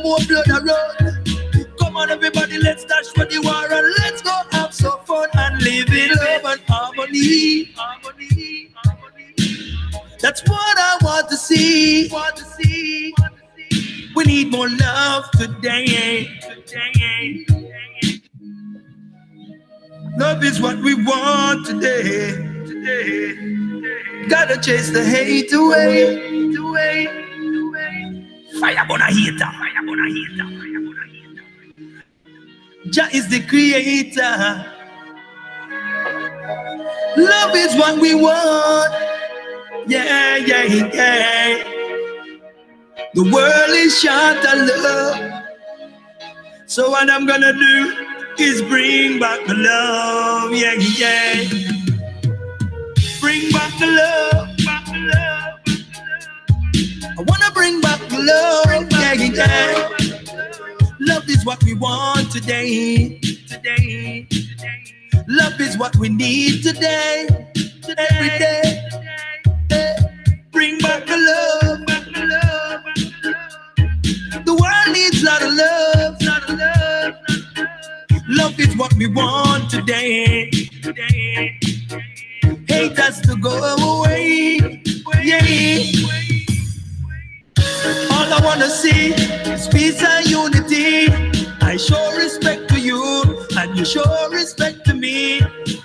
more blood around. Come on everybody, let's dash for the war and let's go have some fun and live in love and harmony. That's what I want to see. We need more love today. Love is what we want today. Gotta chase the hate away. Fire burn a hater. Jah is the creator. Love is what we want. Yeah. The world is short of love. So what I'm gonna do is bring back the love. Yeah. Bring back the love. I wanna bring back the love. Yeah. Love is what we want today. Love is what we need today. Every day. Bring back the love. The world needs a lot of love. Love is what we want today. Hate has to go away. Yeah. All I wanna see is peace and unity. I show respect to you, and you show respect to me.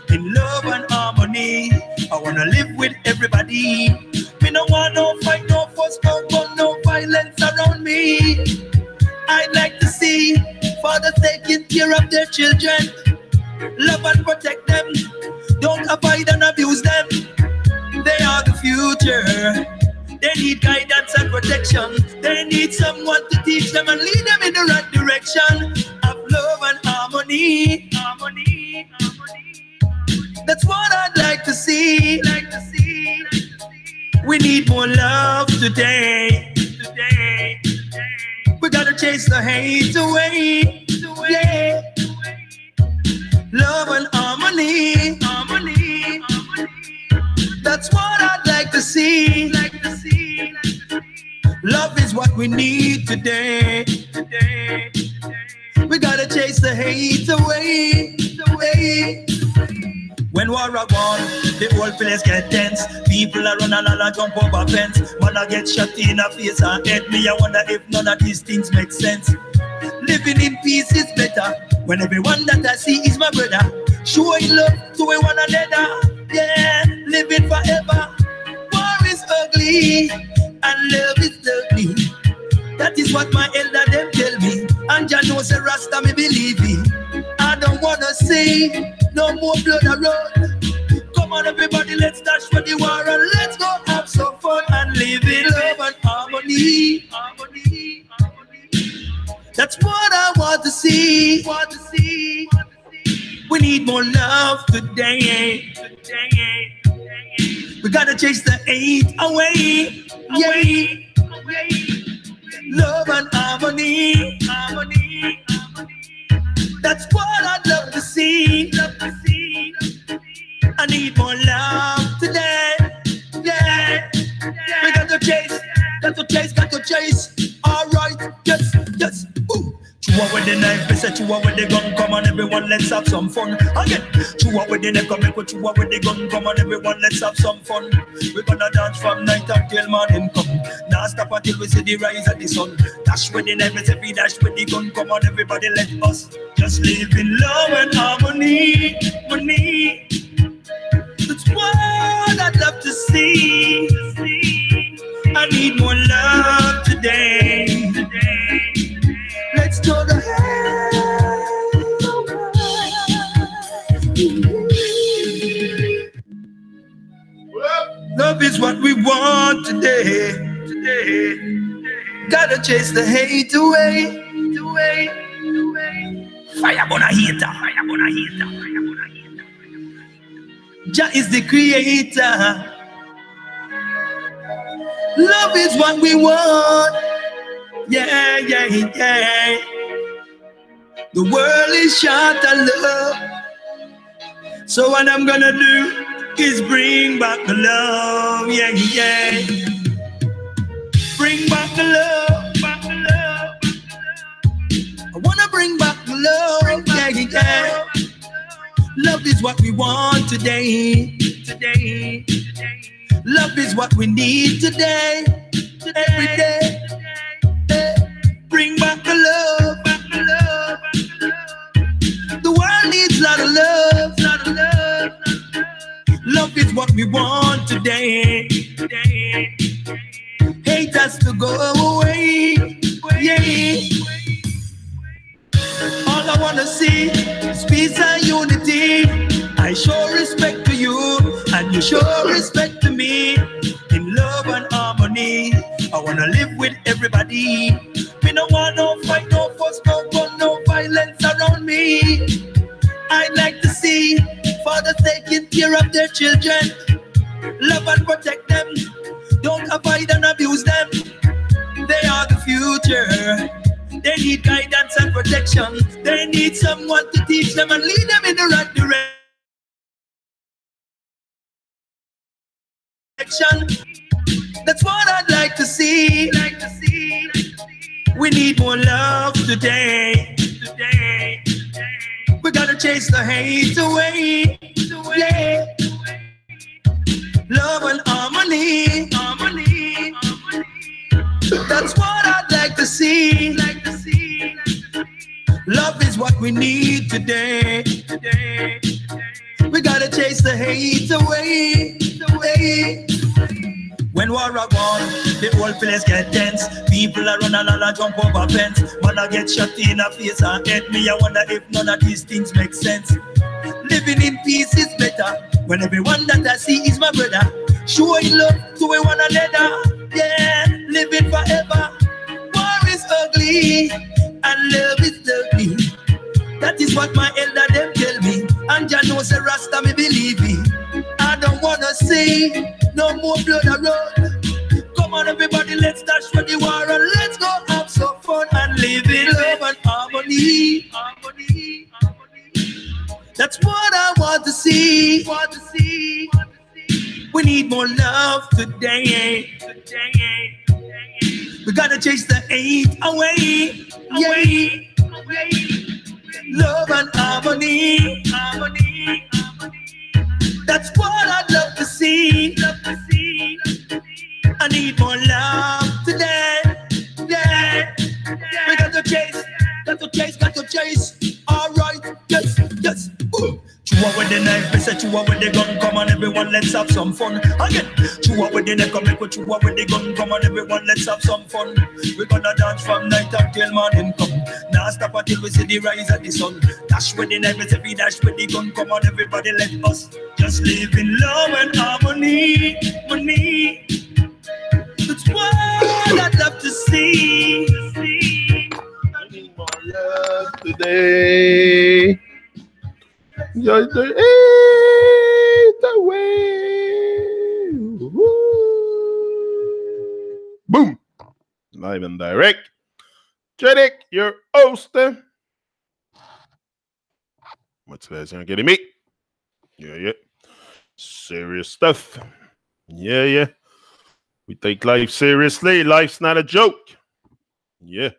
In love and harmony, I wanna live with everybody. Me no want no fight, no fuss, no gun, no violence around me. I'd like to see fathers taking care of their children. Love and protect them. Don't avoid and abuse them. They are the future. They need guidance and protection. They need someone to teach them and lead them in the right direction of love and harmony. That's what I'd like to see. We need more love today. We gotta chase the hate away. Yeah. Love and harmony. That's what I'd like to see. Love is what we need today. We gotta chase the hate away. When war a gone, the whole place get tense. People are run and jump over fence. Man a get shot in the face and head. Me I wonder if none of these things make sense. Living in peace is better when everyone that I see is my brother. Showing love to one another. Yeah, living forever. War is ugly and love is ugly. That is what my elder them tell me. And Jah knows a Rasta me believe it. I don't wanna see no more blood around. Come on everybody, let's dash for the war and let's go have some fun and live in love and harmony. That's what I want to see. We need more love today. We gotta chase the hate away. Love and harmony. That's what I'd love to see. I need more love today. Yeah. We got to chase. Alright, yes. Ooh. Chew with the knife, we say chew with the gun. Come on everyone, let's have some fun. Again, chew with the knife, come and chew with the gun. Come on everyone, let's have some fun. We're gonna dance from night until morning come. Now stop until we see the rise of the sun. Dash with the knife, we say we dash with the gun. Come on everybody, let us just live in love and harmony. That's what I'd love to see. I need more love today. Let's throw the hell away. Love is what we want today. Gotta chase the hate away. Fire burn a hater. Jah is the creator. Love is what we want. Yeah. The world is short of love. So what I'm gonna do is bring back the love. Yeah. Bring back the love. Love is what we want today. Love is what we need today. Every day. Bring back the love. The world needs a lot of love. Love is what we want today. Hate has to go away. Yeah. All I wanna see is peace and unity. I show respect to you, and you show respect to me. In love and harmony, I wanna live with everybody. We don't want no fight, no fuss, no gun, no violence around me. I'd like to see fathers taking care of their children. Love and protect them. Don't avoid and abuse them. They are the future. They need guidance and protection. They need someone to teach them and lead them in the right direction. That's what I'd like to see. We need more love today. We gotta chase the hate away. Yeah. Love and harmony. That's what I'd like to see. Love is what we need today. We gotta chase the hate away. When war a gone, the whole place get tense. People are run and all jump over fence. Man I get shot in the face and head. Me I wonder if none of these things make sense. Living in peace is better when everyone that I see is my brother. Showing love to one another. Yeah, living forever. War is ugly and love is ugly. That is what my elder them tell me. And Jah knows the Rasta me believe me. I don't wanna see no more blood around. Come on everybody, let's dash for the war and let's go have some fun and live in love and harmony. That's what I want to see. We need more love today. We gotta chase the hate away. Love and harmony. That's what I'd love to see. I need more love today. Yeah. We got to chase. All right, yes. Chew up with the knife, me say chew up with the gun. Come on everyone, let's have some fun. Again, chew up with the neck, come make chew up with the gun. Come on everyone, let's have some fun. We're gonna dance from night until morning come. Now stop until we see the rise of the sun. Dash with the knife, me say we dash with the gun. Come on everybody, let us just live in love and harmony. That's what I'd love to see. I need more love today. Just the way. Boom. Live and direct. Jeddick, your host. What's that? You're getting me? Yeah. Serious stuff. Yeah. We take life seriously. Life's not a joke. Yeah.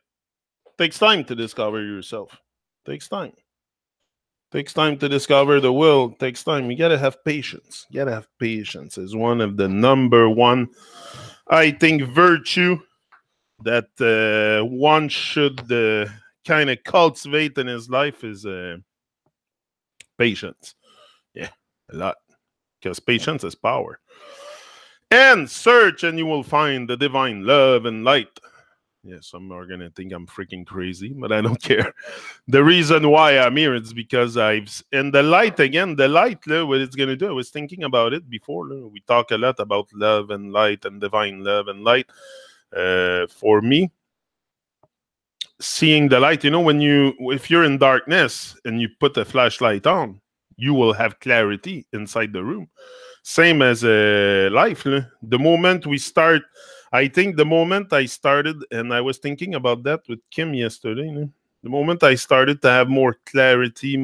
Takes time to discover yourself. Takes time to discover the world. Takes time. You gotta have patience. Patience is one of the number one, I think, virtue that one should kind of cultivate in his life is patience. Yeah, a lot. Because patience is power. And search and you will find the divine love and light. Yeah, some are going to think I'm freaking crazy, but I don't care. The reason why I'm here is because and the light, what it's going to do, I was thinking about it before. We talk a lot about love and light and divine love and light. For me, seeing the light, if you're in darkness and you put a flashlight on, you will have clarity inside the room. Same as life. The moment we start, I think the moment I started, and I was thinking about that with Kim yesterday, the moment I started to have more clarity,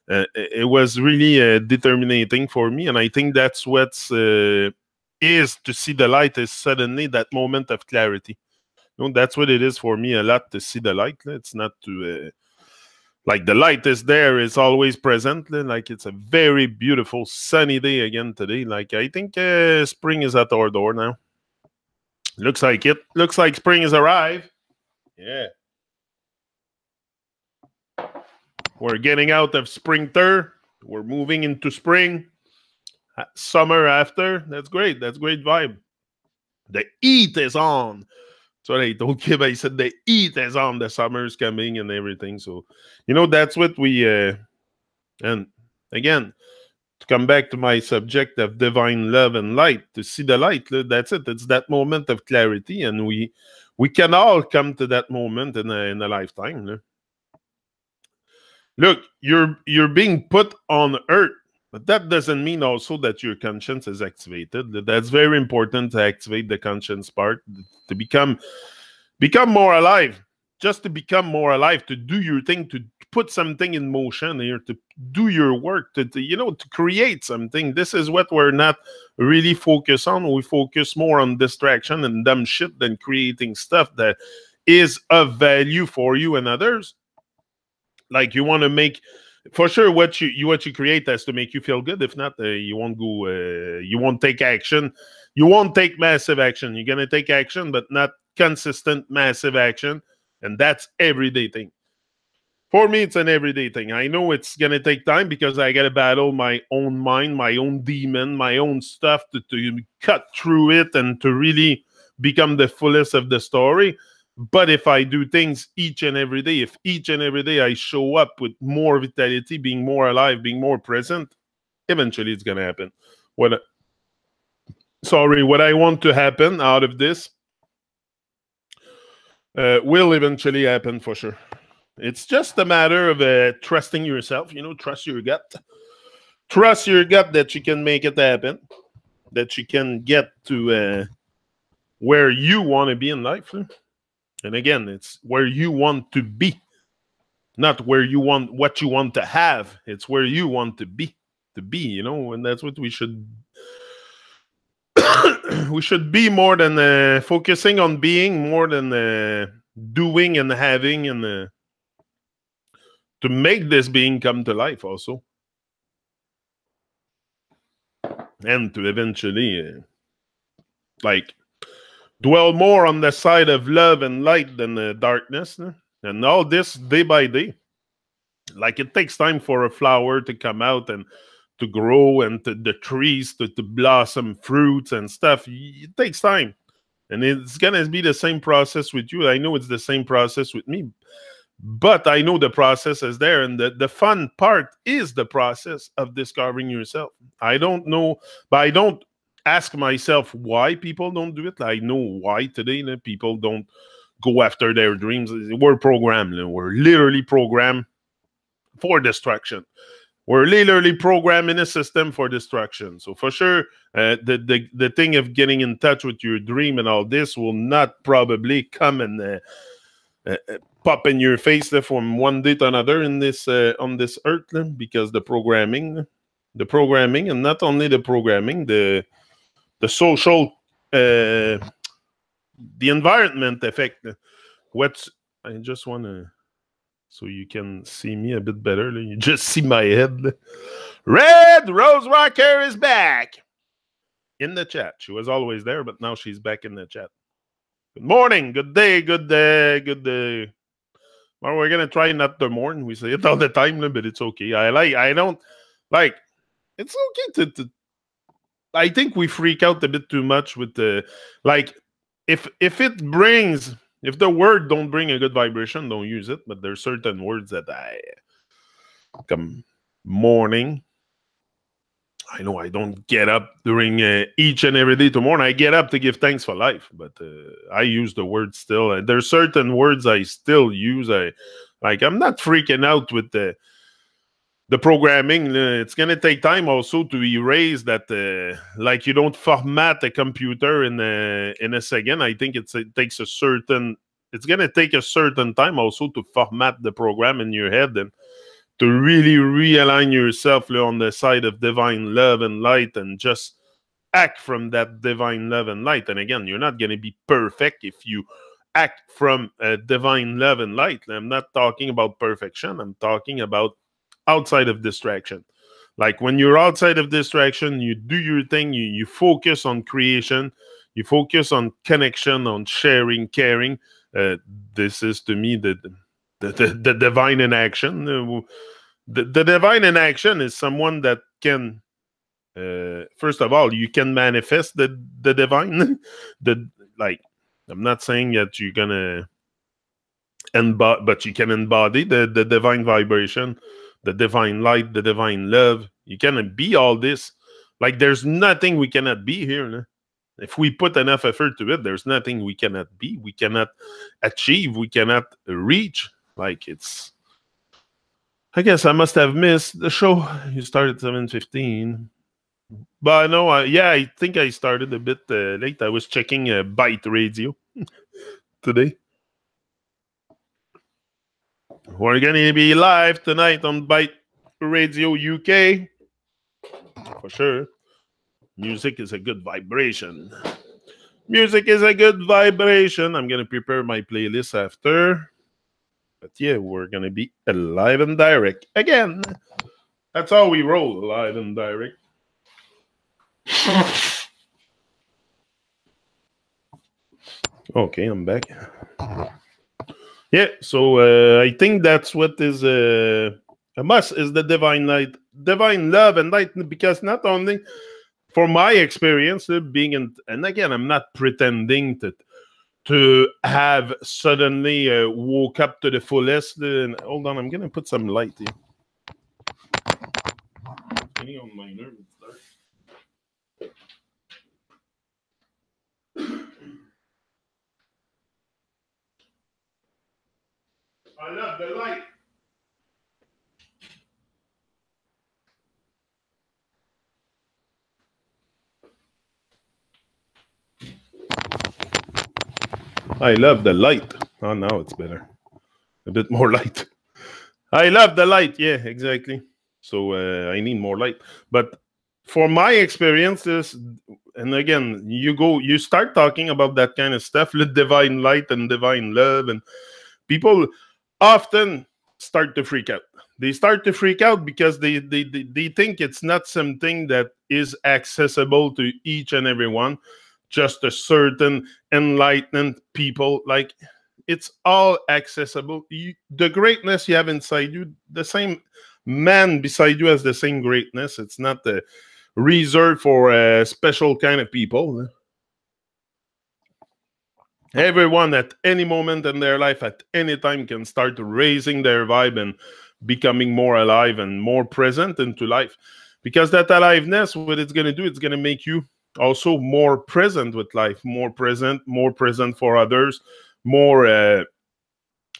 it was really determinating for me. And I think that's what's is to see the light is suddenly that moment of clarity. That's what it is for me a lot, to see the light. It's not to like the light is there, it's always present. Like it's a very beautiful sunny day again today. Like I think spring is at our door now. Looks like it. Looks like spring has arrived. Yeah. We're getting out of springter. We're moving into spring. Summer after. That's great. That's great vibe. The heat is on. That's what I told Kib. I said the heat is on. The summer's coming and everything. So, that's what we... and again, to come back to my subject of divine love and light, to see the light, that's it. It's that moment of clarity. And we can all come to that moment in a lifetime. Look, you're being put on earth, but that doesn't mean also that your conscience is activated. That's very important to activate the conscience part, to become more alive, just to become more alive, to do your thing, to put something in motion here, to do your work, to create something. This is what we're not really focused on. We focus more on distraction and dumb shit than creating stuff that is of value for you and others. Like you want to make, for sure, what you create has to make you feel good. If not, you won't go. You won't take action. You won't take massive action. You're gonna take action, but not consistent massive action, and that's everyday thing. For me, it's an everyday thing. I know it's gonna take time because I gotta battle my own mind, my own demon, my own stuff to cut through it and to really become the fullest of the story. But if I do things each and every day, if each and every day I show up with more vitality, being more alive, being more present, eventually it's going to happen. What I want to happen out of this will eventually happen for sure. It's just a matter of trusting yourself, trust your gut. Trust your gut that you can make it happen, that you can get to where you want to be in life. And again, it's where you want to be, not what you want to have. It's where you want to be, and that's what we should we should be, more than focusing on being, more than doing and having, and to make this being come to life also. And to eventually dwell more on the side of love and light than the darkness. And all this day by day. Like it takes time for a flower to come out and to grow, and the trees to blossom fruits and stuff. It takes time. And it's going to be the same process with you. I know it's the same process with me. But I know the process is there. And the fun part is the process of discovering yourself. I don't know, but I don't ask myself why people don't do it. I know why today people don't go after their dreams. We're programmed. We're literally programmed for destruction. We're literally programmed in a system for destruction. So for sure, the thing of getting in touch with your dream and all this will not probably come and pop in your face from one day to another in this on this earth, because the programming, and not only the programming, the social, the environment effect. I just want to, so you can see me a bit better. You just see my head. Red Rose Rocker is back in the chat. She was always there, but now she's back in the chat. Good morning, good day, good day, good day. Well, we're gonna try not to mourn. We say it all the time, but it's okay. It's okay to I think we freak out a bit too much with the if the word don't bring a good vibration, don't use it. But there's certain words that come morning. I know I don't get up during each and every day to mourn. I get up to give thanks for life, but I use the word still. There's certain words I still use. I'm not freaking out with the programming. It's going to take time also to erase that. You don't format a computer in a second. I think it takes a certain. It's going to take a certain time also to format the program in your head and to really realign yourself on the side of divine love and light, and just act from that divine love and light. And again, you're not going to be perfect if you act from divine love and light. I'm not talking about perfection. I'm talking about outside of distraction. Like when you're outside of distraction, you do your thing, you focus on creation, you focus on connection, on sharing, caring. This is to me the divine in action. The divine in action is someone that can, first of all, you can manifest the divine. Like, I'm not saying that you're gonna but you can embody the divine vibration, the divine light, the divine love. You can be all this. Like, there's nothing we cannot be here. No? If we put enough effort to it, there's nothing we cannot be, we cannot achieve, we cannot reach. Like, it's, I guess I must have missed the show. You started 7:15. But no, I think I started a bit late. I was checking Byte Radio today. We're going to be live tonight on Byte Radio UK. For sure. Music is a good vibration. Music is a good vibration. I'm going to prepare my playlist after. But yeah, we're going to be live and direct again. That's how we roll, live and direct. Okay, I'm back. Yeah, so I think that's what is a must, is the divine light, divine love and light, because not only for my experience being in, and again, I'm not pretending to have suddenly woke up to the fullest. Hold on, I'm gonna put some light here. Getting on my nerves. I love the light. I love the light. Oh, now it's better. A bit more light. I love the light. Yeah, exactly. So I need more light. But for my experiences, and again, you start talking about that kind of stuff, the divine light and divine love, and people often start to freak out. They start to freak out because they think it's not something that is accessible to each and everyone, just a certain enlightened people. Like, it's all accessible. The greatness you have inside you, the same man beside you has the same greatness. It's not reserved for a special kind of people. Everyone at any moment in their life, at any time, can start raising their vibe and becoming more alive and more present into life. Because that aliveness, what it's going to do, it's going to make you also more present with life, more present for others, more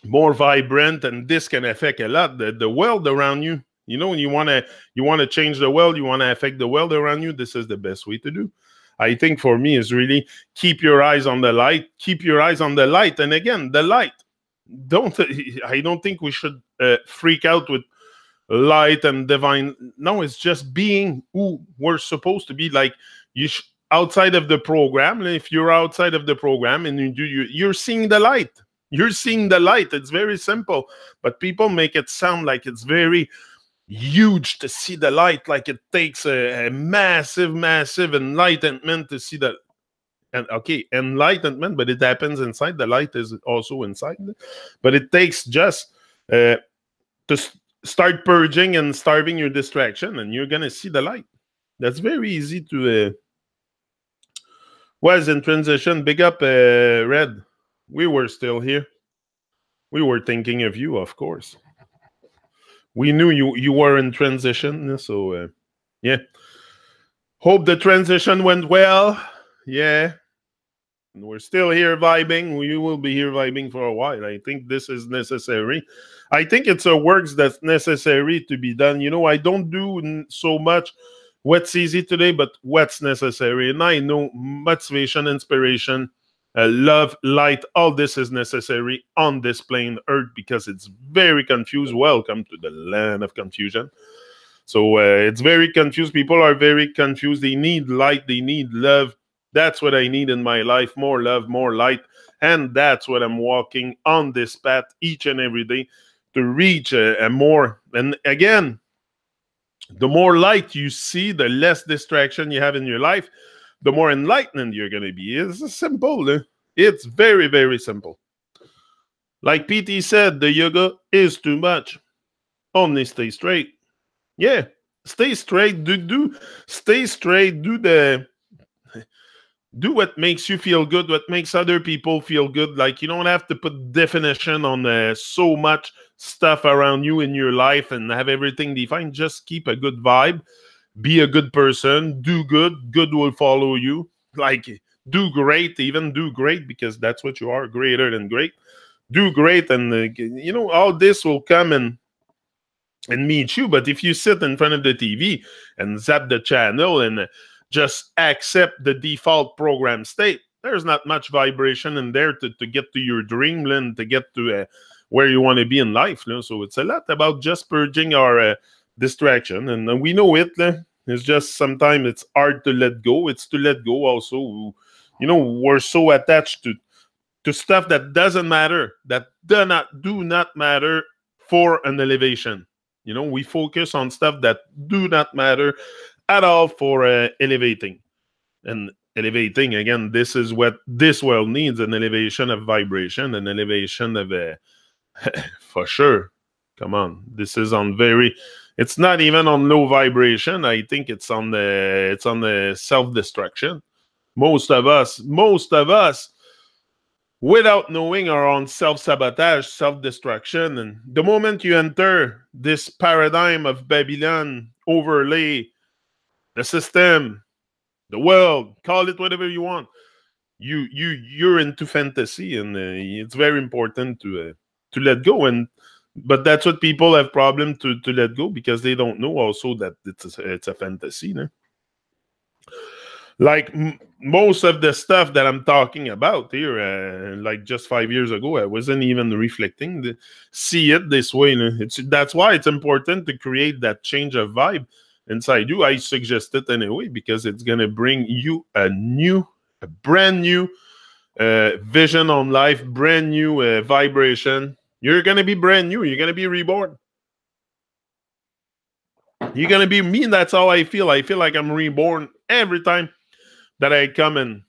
vibrant, and this can affect a lot the world around you. You know, when you want to change the world, you want to affect the world around you, this is the best way to do. I think for me is really keep your eyes on the light. Keep your eyes on the light. And again, the light. I don't think we should freak out with light and divine. No, it's just being who we're supposed to be. Like, outside of the program, if you're outside of the program and you're seeing the light. You're seeing the light. It's very simple. But people make it sound like it's very huge to see the light, like it takes a massive enlightenment to see that. And okay, enlightenment, but it happens inside. The light is also inside, but it takes just to start purging and starving your distraction, and you're gonna see the light. That's very easy to was in transition. Big up Red. We were still here. We were thinking of you, of course. We knew you were in transition, so yeah. Hope the transition went well. Yeah. And we're still here vibing. We will be here vibing for a while. I think this is necessary. I think it's a work that's necessary to be done. You know, I don't do so much what's easy today, but what's necessary. And I know motivation, inspiration, love, light, all this is necessary on this plain earth because it's very confused. Welcome to the land of confusion. So it's very confused. People are very confused. They need light. They need love. That's what I need in my life. More love, more light. And that's what I'm walking on this path each and every day to reach a more. And again, the more light you see, the less distraction you have in your life, the more enlightened you're going to be. It's simple. Eh? It's very, very simple. Like PT said, the yoga is too much. Only stay straight. Yeah, stay straight. Stay straight. Do what makes you feel good, what makes other people feel good. Like, you don't have to put definition on so much stuff around you in your life and have everything defined. Just keep a good vibe, be a good person, do good will follow you. Like, do great, even do great, because that's what you are, greater than great. Do great, and all this will come and meet you. But if you sit in front of the TV and zap the channel and just accept the default program state, there's not much vibration in there to get to your dreamland, to get to where you want to be in life. So it's a lot about just purging our distraction, and we know it. It's just sometimes it's hard to let go. It's to let go also. We're so attached to stuff that doesn't matter, that do not matter for an elevation. We focus on stuff that do not matter at all for elevating. And elevating, again, this is what this world needs, an elevation of vibration, an elevation of for sure. Come on. This is on it's not even on low vibration. I think it's on the self-destruction. Most of us, without knowing, are on self-sabotage, self-destruction. And the moment you enter this paradigm of Babylon, overlay the system, the world, call it whatever you want, you're into fantasy, and it's very important to let go. But that's what people have problem to let go, because they don't know also that it's a fantasy. No? Like most of the stuff that I'm talking about here, like just 5 years ago, I wasn't even reflecting, see it this way. That's why it's important to create that change of vibe inside you. I suggest it anyway, because it's going to bring you a brand new vision on life, brand new vibration. You're going to be brand new. You're going to be reborn. You're going to be me. That's how I feel. I feel like I'm reborn every time that I come and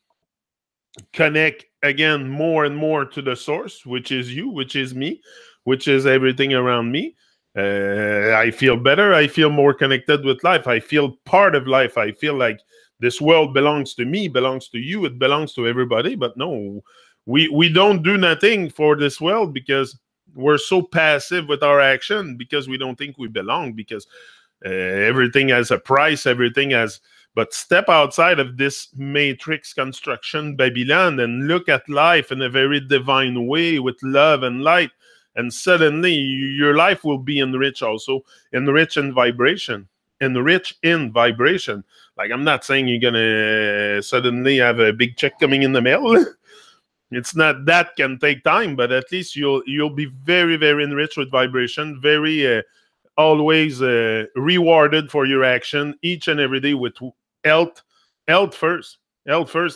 connect again more and more to the source, which is you, which is me, which is everything around me. I feel better. I feel more connected with life. I feel part of life. I feel like this world belongs to me, belongs to you. It belongs to everybody. But no, we don't do nothing for this world, because we're so passive with our action, because we don't think we belong, because everything has a price, everything has. But step outside of this matrix construction, Babylon, and look at life in a very divine way with love and light. And suddenly your life will be enriched also, enriched in vibration, enriched in vibration. Like, I'm not saying you're going to suddenly have a big check coming in the mail. It's not, that can take time, but at least you'll be very, very enriched with vibration, very always rewarded for your action each and every day with health first.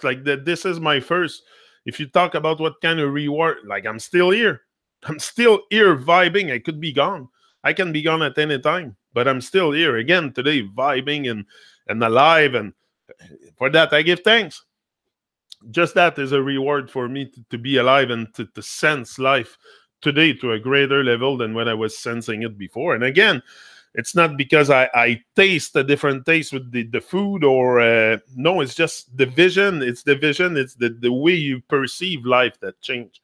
Like that, this is my first. If you talk about what kind of reward, like, I'm still here vibing. I could be gone. I can be gone at any time, but I'm still here again today, vibing and alive. And for that, I give thanks. Just that is a reward for me to be alive and to sense life today to a greater level than when I was sensing it before. And again, it's not because I taste a different taste with the food, or no, it's just the vision. It's the vision. It's the way you perceive life that changed.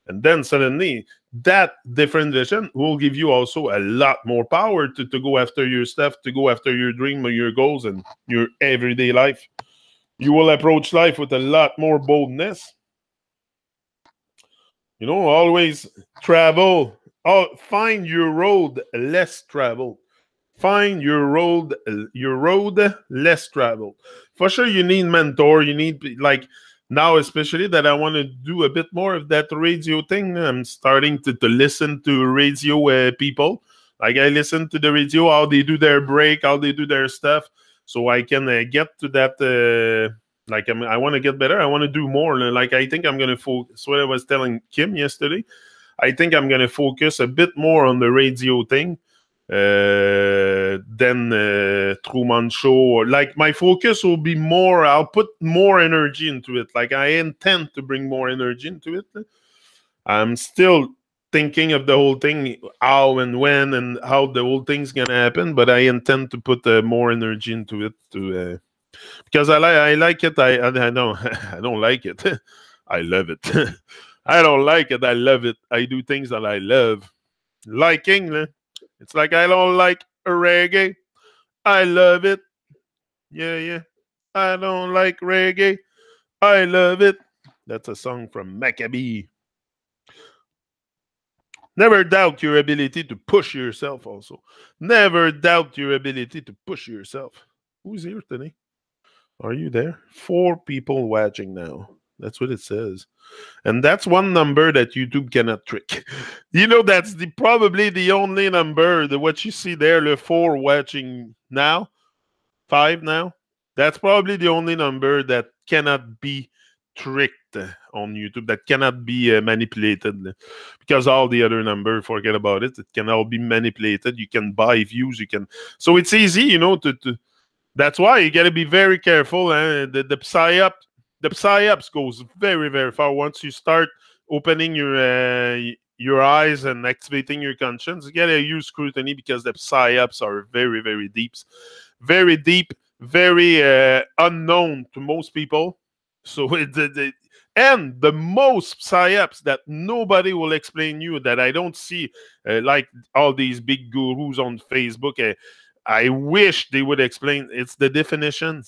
And then suddenly that different vision will give you also a lot more power to go after your stuff, to go after your dream or your goals and your everyday life. You will approach life with a lot more boldness. Always travel. Find your road less traveled. Find your road less traveled. For sure, you need mentor. You need, like, now, especially that I want to do a bit more of that radio thing. I'm starting to listen to radio people. Like, I listen to the radio, how they do their break, how they do their stuff, so I can get to that Like I want to get better. I want to do more. Like I think I'm gonna focus. What I was telling Kim yesterday. I think I'm gonna focus a bit more on the radio thing than Truman Show. Or like my focus will be more. I'll put more energy into it. Like I intend to bring more energy into it. I'm still thinking of the whole thing, how and when and how the whole thing's gonna happen. But I intend to put more energy into it to because I like it. I don't I don't like it. I love it. I don't like it. I love it. I do things that I love. Liking, it's like I don't like reggae. I love it. Yeah, yeah. I don't like reggae. I love it. That's a song from Maccabee. Never doubt your ability to push yourself, also. Never doubt your ability to push yourself. Who's here today? Are you there? 4 people watching now. That's what it says. And that's one number that YouTube cannot trick. You know, that's probably the only number, what you see there, the 4 watching now, 5 now. That's probably the only number that cannot be tricked on YouTube, that cannot be manipulated. Because all the other numbers, forget about it. It can all be manipulated. You can buy views. You can. So it's easy, you know, to that's why you got to be very careful. The psyops goes very, very far. Once you start opening your eyes and activating your conscience, you got to use scrutiny because the psyops are very, very deep, very unknown to most people. So and the most psyops that nobody will explain you, that I don't see, like all these big gurus on Facebook. I wish they would explain. It's the definition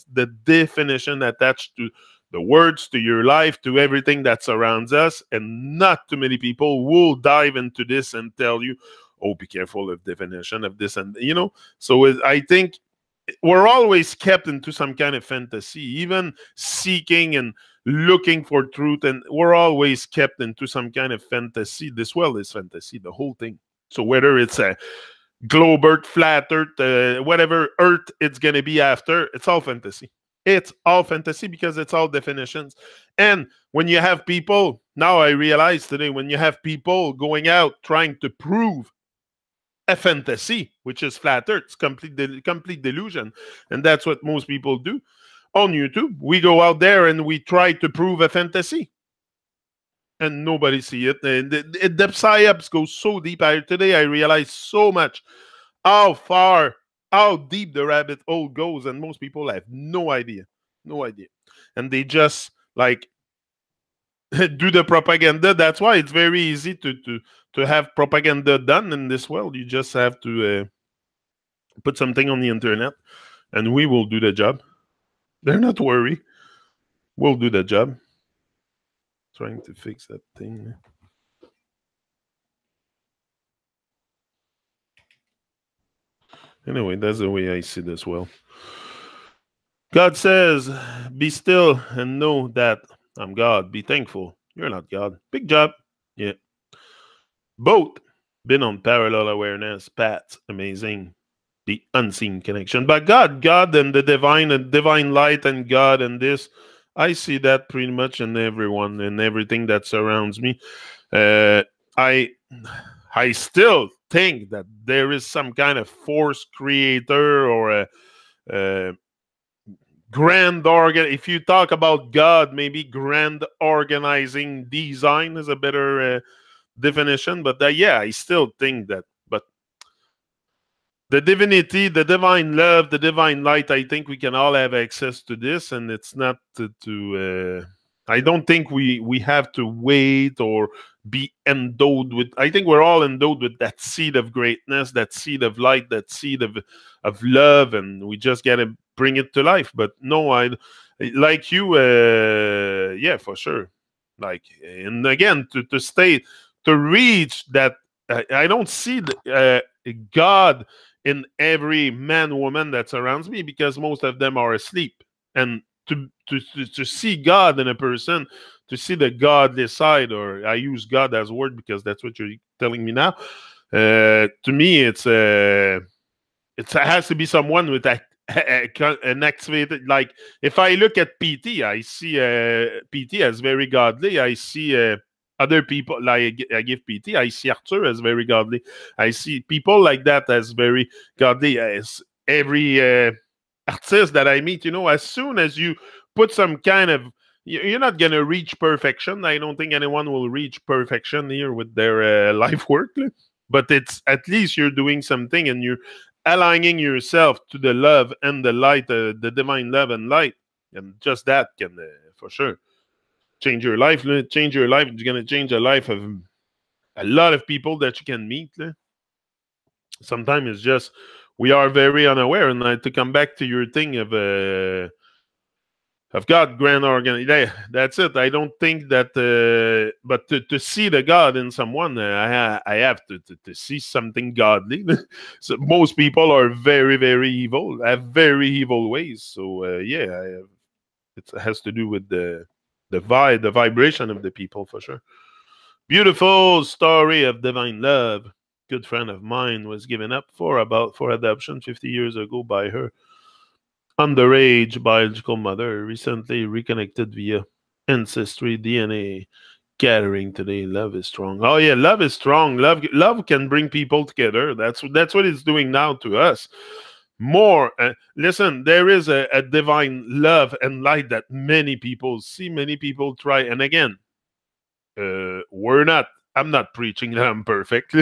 attached to the words, to your life, to everything that surrounds us. And not too many people will dive into this and tell you, oh, be careful of definition of this. And, you know, so I think we're always kept into some kind of fantasy, even seeking and looking for truth. And we're always kept into some kind of fantasy. This world is fantasy, the whole thing. So whether it's a globe earth, flat earth, whatever earth it's going to be after, it's all fantasy. It's all fantasy because it's all definitions. And when you have people, now I realize today, when you have people going out trying to prove a fantasy, which is flat earth, it's complete delusion. And that's what most people do on YouTube. We go out there and we try to prove a fantasy. And nobody see it. And the psyops go so deep. Today I realized so much how deep the rabbit hole goes, and most people have no idea. And they just like do the propaganda. That's why it's very easy to have propaganda done in this world. You just have to put something on the internet, and we will do the job. They're not worried. We'll do the job. Trying to fix that thing. Anyway, that's the way I see this world. God says, be still and know that I'm God. Be thankful. You're not God. Big job. Yeah. Both been on parallel awareness. Pat, amazing. The unseen connection. But God and the divine light and God and this, I see that pretty much in everyone and everything that surrounds me. I still think that there is some kind of force creator or a grand organ. If you talk about God, maybe grand organizing design is a better definition. But yeah, I still think that. But the divinity, the divine love, the divine light, I think we can all have access to this, and it's not I don't think we have to wait or be endowed with. I think we're all endowed with that seed of greatness, that seed of light, that seed of love, and we just gotta bring it to life. But no, I like you, yeah, for sure. Like, and again, to stay, to reach that, I don't see God in every man, woman that surrounds me, because most of them are asleep. And to see God in a person, to see the godly side, or I use God as a word because that's what you're telling me now. To me, it has to be someone with an activated, like if I look at PT, I see PT as very godly. I see other people, like I give PT, I see Arthur as very godly. I see people like that as very godly. As every artist that I meet, as soon as you put some kind of, you're not gonna reach perfection. I don't think anyone will reach perfection here with their life work, but it's at least you're doing something and you're aligning yourself to the love and the light, the divine love and light, and just that can for sure change your life. Change your life. It's gonna change the life of a lot of people that you can meet. Sometimes it's just we are very unaware. And to come back to your thing of God, grand organ. That's it. I don't think that, but to see the God in someone, I have to see something godly. So most people are very, very evil, have very evil ways. So it has to do with the vibe, the vibration of the people for sure. Beautiful story of divine love. Good friend of mine was given up for adoption 50 years ago by her underage biological mother, recently reconnected via ancestry DNA gathering today. Love is strong. Oh yeah, love is strong. Love can bring people together. That's what it's doing now to us. More listen, there is a divine love and light that many people see, many people try. And again, I'm not preaching that I'm perfect,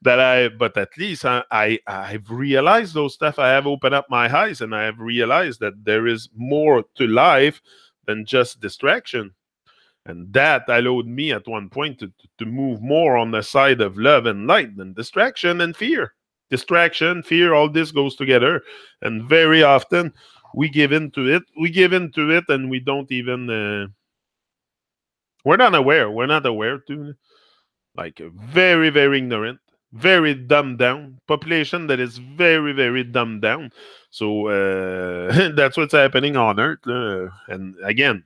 but at least I've realized those stuff. I have opened up my eyes and I have realized that there is more to life than just distraction. And that allowed me at one point to move more on the side of love and light than distraction and fear. Distraction, fear, all this goes together. And very often we give into it. And we don't even we're not aware. We're not aware too. Like very, very ignorant, very dumbed down population that is very, very dumbed down. So that's what's happening on Earth. And again,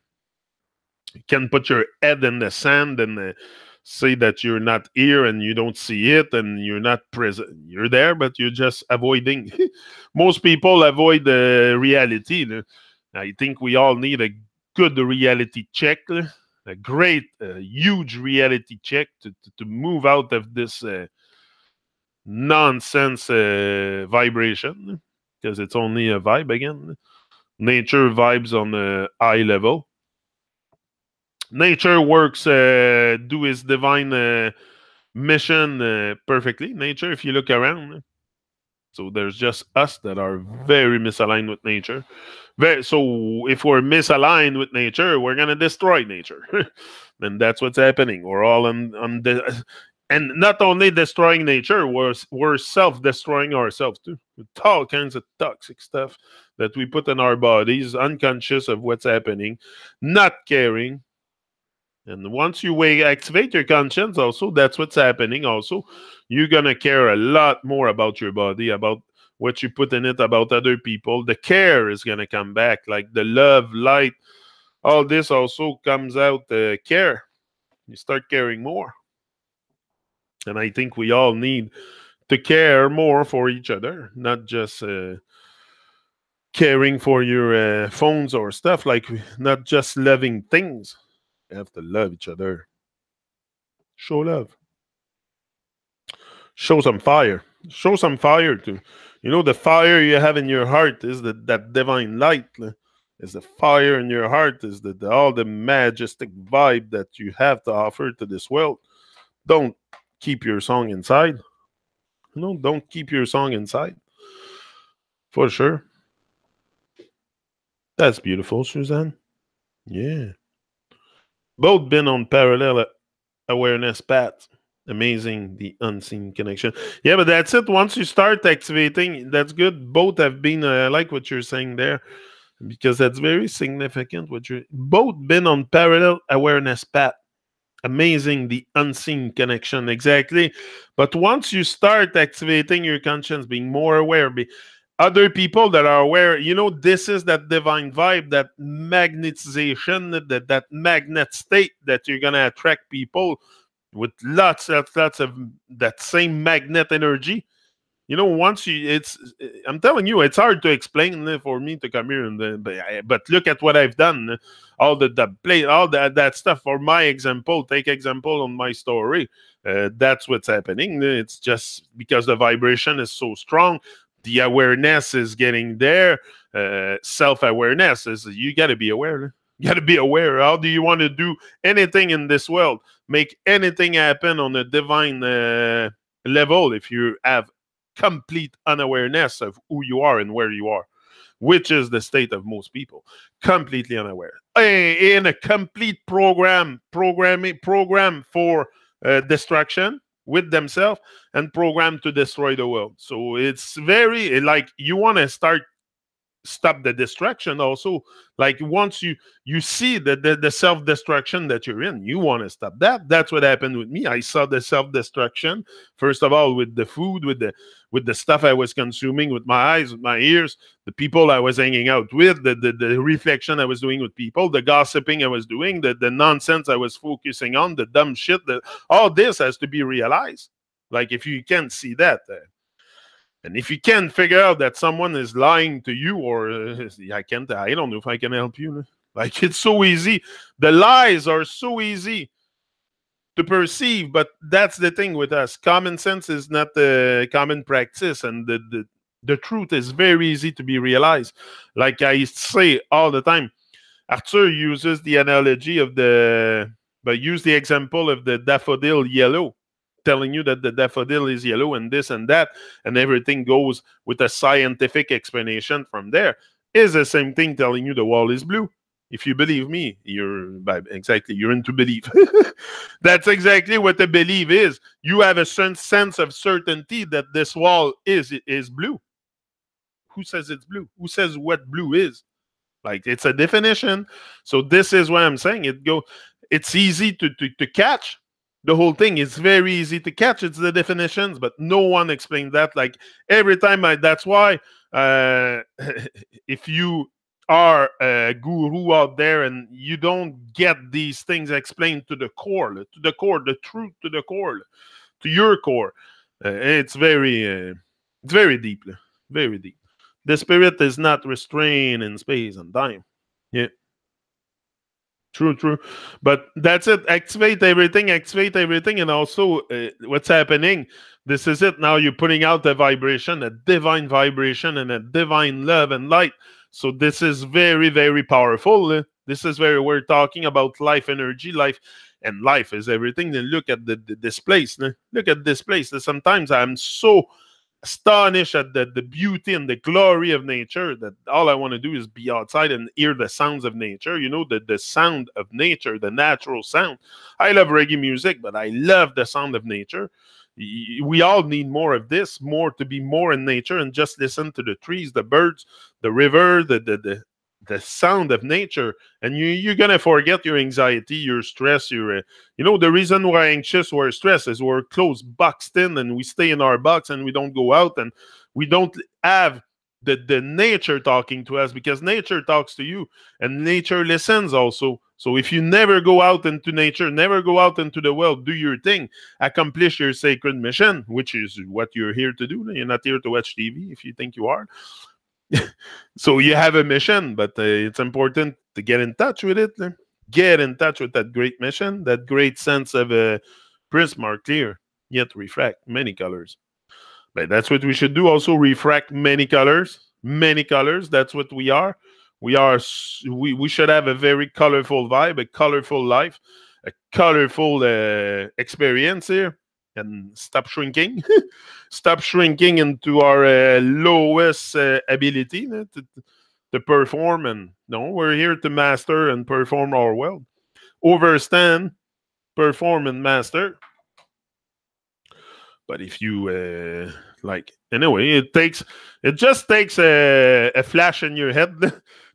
you can put your head in the sand and say that you're not here and you don't see it and you're not present. You're there, but you're just avoiding. Most people avoid the reality. I think we all need a good reality check. A great, huge reality check to move out of this nonsense vibration, because it's only a vibe again. Nature vibes on a high level. Nature works, do its divine mission perfectly. Nature, if you look around, so there's just us that are very misaligned with nature. So if we're misaligned with nature, we're gonna destroy nature. And that's what's happening. We're all on the, and not only destroying nature, we're self-destroying ourselves too, with all kinds of toxic stuff that we put in our bodies, unconscious of what's happening, not caring. And once you activate your conscience, also, that's what's happening. Also, you're going to care a lot more about your body, about what you put in it, about other people. The care is going to come back, like the love, light, all this also comes out, care. You start caring more. And I think we all need to care more for each other, not just caring for your phones or stuff, like not just loving things. You have to love each other. Show love. Show some fire. Show some fire too. The fire you have in your heart is that divine light. Is the fire in your heart, is all the majestic vibe that you have to offer to this world. Don't keep your song inside. Don't keep your song inside. For sure. That's beautiful, Suzanne. Yeah. Both been on parallel awareness paths. Amazing, the unseen connection. Yeah, but that's it. Once you start activating, that's good. Both have been, I like what you're saying there, because that's very significant. Both been on parallel awareness path. Amazing, the unseen connection. Exactly. But once you start activating your conscience, being more aware, other people that are aware, this is that divine vibe, that magnetization, that magnet state that you're going to attract people with lots of that same magnet energy. once I'm telling you, it's hard to explain for me to come here but look at what I've done, all the play, all that stuff. For my example, take example on my story. That's what's happening. It's just because the vibration is so strong, the awareness is getting there. Self-awareness is, you got to be aware. You got to be aware. How do you want to do anything in this world? Make anything happen on a divine level if you have complete unawareness of who you are and where you are, which is the state of most people. Completely unaware. In a complete program for destruction with themselves and program to destroy the world. So it's very like you want to stop the destruction also. Like once you see the self-destruction that you're in, you want to stop that. That's what happened with me. I saw the self-destruction first of all with the food, with the stuff I was consuming, with my eyes, with my ears, the people I was hanging out with, the reflection I was doing with people, the gossiping I was doing, the nonsense I was focusing on, the dumb shit, all this has to be realized. Like if you can't see that, and if you can't figure out that someone is lying to you, or I don't know if I can help you. Like it's so easy. The lies are so easy to perceive, but that's the thing with us. Common sense is not the common practice, and the truth is very easy to be realized. Like I say all the time, Arthur uses the analogy of use the example of the daffodil yellow, telling you that the daffodil is yellow and this and that, and everything goes with a scientific explanation from there, is the same thing telling you the wall is blue. If you believe me, you're into belief. That's exactly what the belief is. You have a certain sense of certainty that this wall is blue. Who says it's blue? Who says what blue is? Like it's a definition. So this is what I'm saying. It's easy to catch. The whole thing is very easy to catch. It's the definitions, but no one explains that. Like every time that's why if you are a guru out there and you don't get these things explained to the truth, to the core, to your core, it's very deep, very deep. The spirit is not restrained in space and time. Yeah. True. But that's it. Activate everything. And also, what's happening? This is it. Now you're putting out a vibration, a divine vibration, and a divine love and light. So this is very, very powerful. We're talking about life energy, life is everything. Then look at this place. Look at this place. Sometimes I'm so astonished at the beauty and the glory of nature that all I want to do is be outside and hear the sounds of nature. The sound of nature, the natural sound. I love reggae music, but I love the sound of nature. We all need more of this, to be more in nature and just listen to the trees, the birds, the river, the sound of nature, and you're gonna forget your anxiety, your stress, the reason we're anxious, we're stressed, is we're close, boxed in, and we stay in our box and we don't go out, and we don't have the nature talking to us, because nature talks to you and nature listens also. So if you never go out into nature, never go out into the world, do your thing, accomplish your sacred mission, which is what you're here to do. You're not here to watch TV if you think you are. So you have a mission, but it's important to get in touch with it. Get in touch with that great mission, that great sense of prism are clear, yet refract many colors. But that's what we should do. Also refract many colors. That's what we are. We should have a very colorful vibe, a colorful life, a colorful experience here. And stop shrinking. Stop shrinking into our lowest ability to perform. And no, we're here to master and perform our world. Overstand, perform, and master. But if you anyway, it just takes a flash in your head.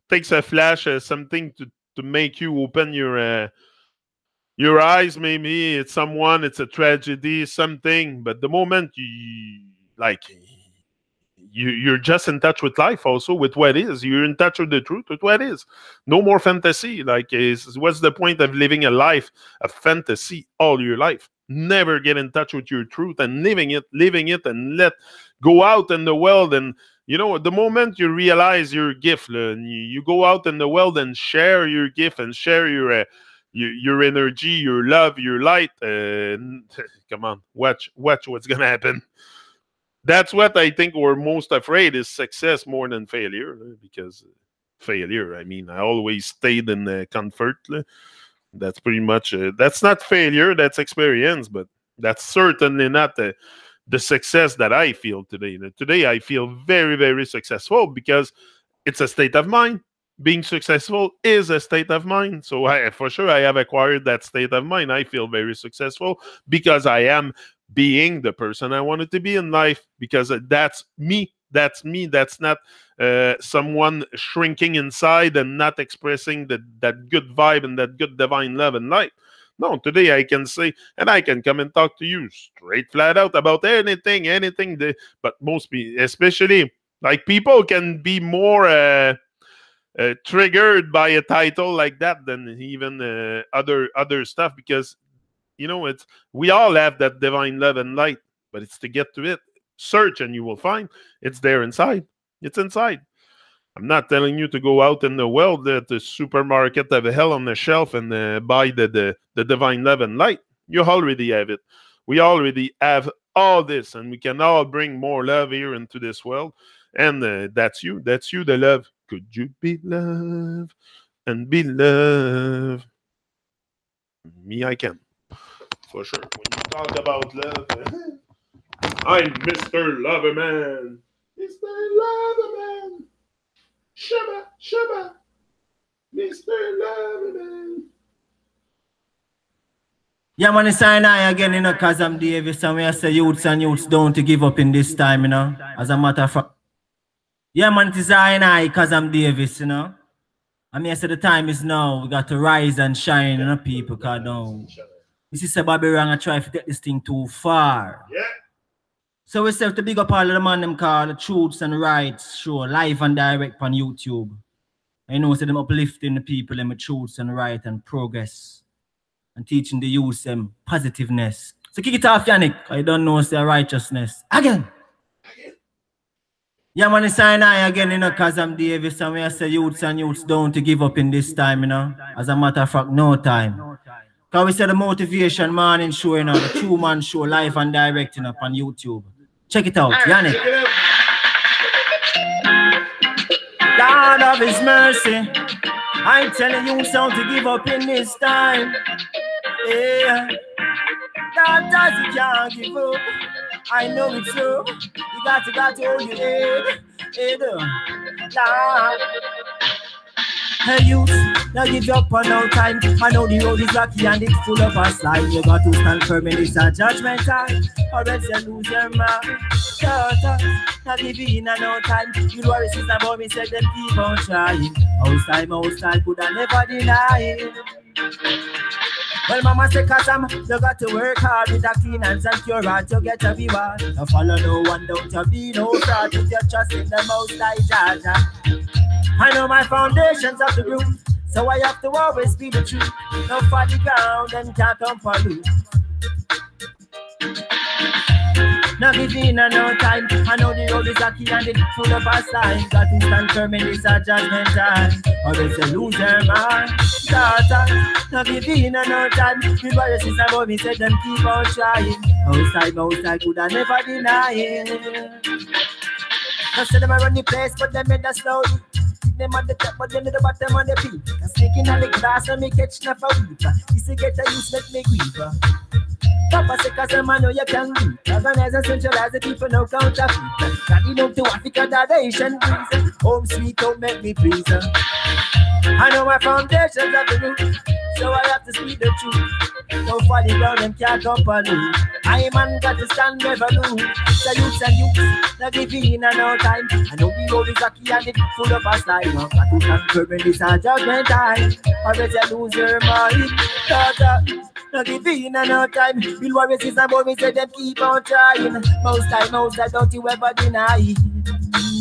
Takes a flash, something to make you open your eyes. Maybe it's a tragedy, something. But the moment you're just in touch with life, also with what is. You're in touch with the truth, with what is. No more fantasy. What's the point of living a life of fantasy all your life? Never get in touch with your truth and living it, and let go out in the world. And the moment you realize your gift, you go out in the world and share your gift and share your energy, your love, your light. Come on, watch what's gonna happen. That's what I think we're most afraid is success more than failure, because failure, I always stayed in comfort. That's pretty much that's not failure, that's experience, but that's certainly not the success that I feel today. Today I feel very, very successful because it's a state of mind. Being successful is a state of mind. So for sure I have acquired that state of mind. I feel very successful because I am being the person I wanted to be in life, because that's me. That's me. That's not someone shrinking inside and not expressing that good vibe and that good divine love and light. No, today I can say, and I can come and talk to you straight flat out about anything. But most people, especially, like, people can be more triggered by a title like that than even other stuff, because we all have that divine love and light, but it's to get to it. Search and you will find it's there inside. It's inside. I'm not telling you to go out in the world, the supermarket of hell on the shelf, and buy the divine love and light. You already have it. We already have all this, and we can all bring more love here into this world. And that's you. That's you, the love. Could you be love and be love? Me, I can. For sure. When you talk about love, I'm Mr. Loverman. Mr. Loverman. Shabba, shabba. Mr. Loverman. Yeah, man, it's I again, because I'm Davis, and we say youths and youths don't to give up in this time, as a matter of fact. Yeah, man, it's I because I'm Davis, I mean, I say the time is now. We got to rise and shine, people, because now, this is a Bobby Wrong, I try to take this thing too far. Yeah. So we have to big up all of the man them called the Truths and Rights show, live and direct on YouTube. So them uplifting the people and the truths and right and progress, and teaching the youth them positiveness. So kick it off, Yannick. I don't know it's their righteousness. Again. Yeah, man, it's I again, because I'm Davis, and we say youths and youths don't to give up in this time, As a matter of fact, no time. Because we say the motivation morning show, the True Man show, live and direct, on YouTube. Check it out, Yannick. God of His mercy, I'm telling you so to give up in this time. Yeah, God does it, can't give up. I know it's true. You got to hold your head, God. Hey youth, now give up on no time. I know the road is rocky and it's full of a slide. You got to stand firm in this judgment time, or else you lose your mind. Now give in on no time. You know what sister about me said them keep on trying. Most time could I never deny it. Well, mama say cause you got to work hard with a clean hands and pure heart. You get to be one. You follow no one, don't you be no fraud. Put your trust in the most high Jaja. I know my foundations of the group, so I have to always be the truth. No for the ground and can't come for loot. Now give in on no time. I know the road is rocky and it's full of a sign. Got to stand firm in this judgment time, or else you lose your mind. Now give in on no time. The brothers and sisters above me said them keep on trying. Outside, could I never deny it. Now say them I run the place, but them made us slowly. Them at the top, but them at the bottom on the feet. I'm sneaking on the glass and me catch enough a week. This get a use, make me grieve. Papa say cause a man know you can do. Organize and centralize the people, no counterfeit. Got enough to Africa, that Asian breeze. Home sweet, don't make me please. I know my foundations of the roof, so I have to speak the truth. No funny ground, them can't come on me. I man got to stand never lose. Salute, now give in and no time. I know the road is rocky and it's full of a slide. Got to stand firm in this judgment time, or else you lose your mind. Now give in and no time. Bill Warriors is about me, say them keep on trying. Most time, don't you ever deny.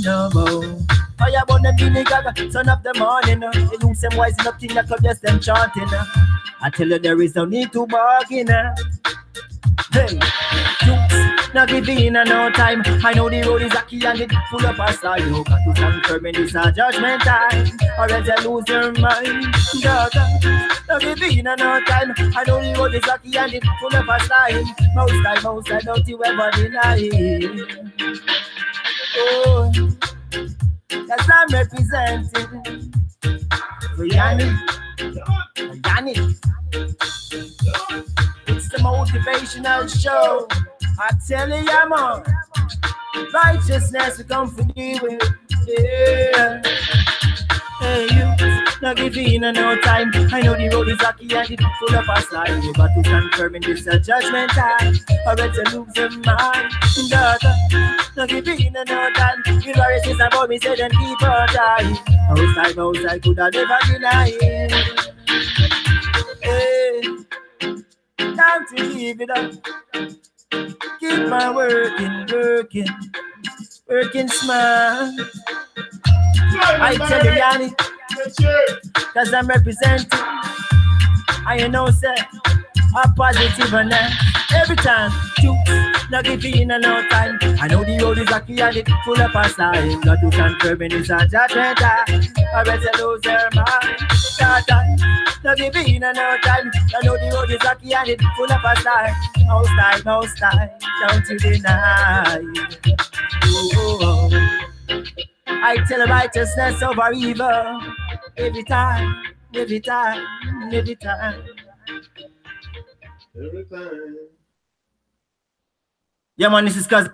No more. Fire burn them Billy Gaga, son of the morning. They use them wise enough thing that could just them chanting. I tell you there is no need to bargain. Hey, youths, not giving no time. I know the road is rocky and it's full of a style. You got to stand firm in this judgment time, or else you lose your mind. Not giving no time. I know the road is rocky and it's full of a style. Most time, don't you ever deny it. Oh, that's I'm representing for Yanni. It's the motivational show. I tell you, I'm on. Righteousness will come for you. Yeah. Hey, you, not giving no time. I know the road is rocky and it's full of a slide. You got to stand firm in this judgment time, or else you lose your mind. Not giving no time. You know it's about me, say then keep on trying. Outside, could I never deny it. Hey, time to leave it up. Keep my working smart. I tell you, Yanni, cause I'm representing. I know, say, a positive and every time you not giving no time. I know the road is rocky and it's full of a sign. Got to stand firm in this judgment time, or else you lose your mind. Not giving no time. I know the road is rocky and it's full of a sign. Most time, don't you deny. Oh. I tell righteousness over evil every time. Yeah, man, this is cause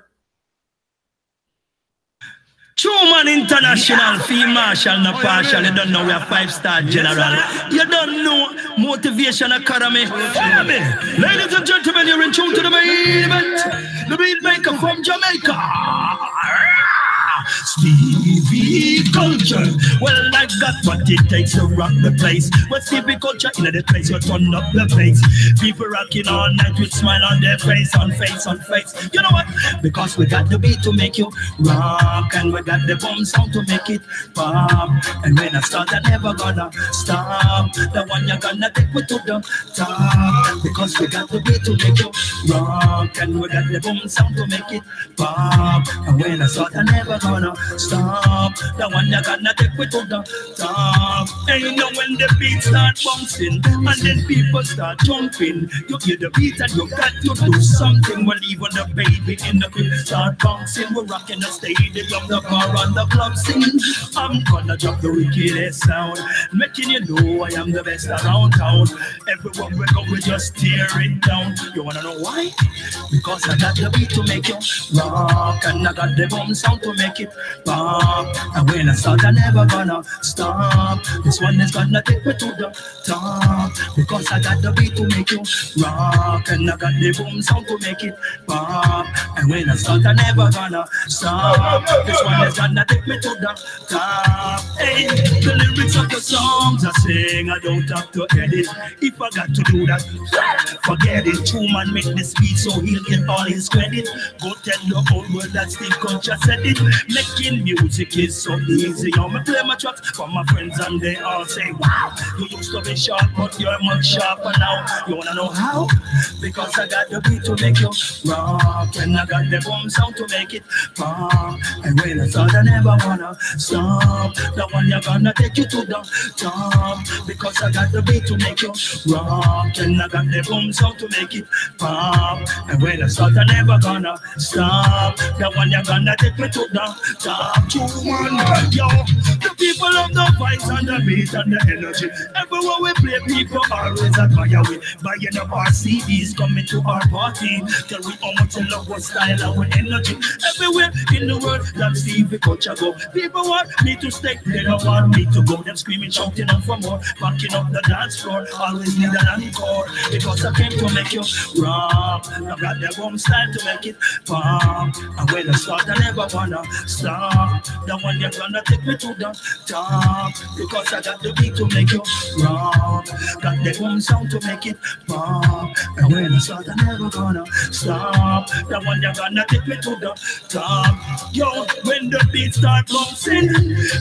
Truman International, Field Marshal, no partial. You don't know we are 5-star general. You don't know Motivation Academy. Ladies and gentlemen, you're in tune to the main event. The beat maker from Jamaica. Stevie Culture. Well, I got what it takes to rock the place. When Stevie Culture in the place, you turn up the place. People rocking all night with smile on their face, on face. You know what? Because we got the beat to make you rock, and we got the boom sound to make it pop. And when I start, I never gonna stop. The one you're gonna take me to the top. Because we got the beat to make you rock, and we got the boom sound to make it pop. And when I start, I never gonna stop. The one you're gonna take me to the top. And you know when the beat start bouncing, and then people start jumping, you hear the beat and you got to do something. Well, even the baby in the crib start bouncing. We're rocking the stadium, the bar and the club singing. I'm gonna drop the wickedest sound, making you know I am the best around town. Everywhere we go, we just tear it down. You wanna know why? Because I got the beat to make you rock, and I got the boom sound to make it pop. And when I start, I never gonna stop. This one is gonna take me to the top. Because I got the beat to make you rock, and I got the boom sound to make it pop. And when I start, I never gonna stop. This one is gonna take me to the top. Hey, the lyrics of the songs I sing, I don't have to edit. If I got to do that, forget it. True man make this beat so he'll get all his credit. Go tell the whole world that Steve Culture said it. Making music is so easy. I'm play my tracks for my friends and they all say, wow, you used to be sharp, but you're much sharper now. You wanna know how? Because I got the beat to make you rock, and I got the boom sound to make it pop. And when I start, I never wanna stop. The one you're gonna take you to the top. Because I got the beat to make you rock, and I got the boom sound to make it pop. And when I start, I never gonna stop. The one you're gonna take me to the top. True one, yo. The people of the vibes and the beat and the energy. Everywhere we play, people always admire we. Buying up our CDs, coming to our party. Tell we how much we love our style and our energy. Everywhere in the world, that Stevie Culture go. People want me to stay, they don't want me to go. Them screaming, shouting out for more, backing up the dance floor. Always need an encore, because I came to make you rock. I got the boom style to make it pop. And when I start, I never wanna stop. The one you're gonna take me to the top. Because I got the beat to make you rock, got the boom sound to make it pop. And when I start, I never gonna stop. The one you're gonna take me to the top. Yo, when the beat start bouncing,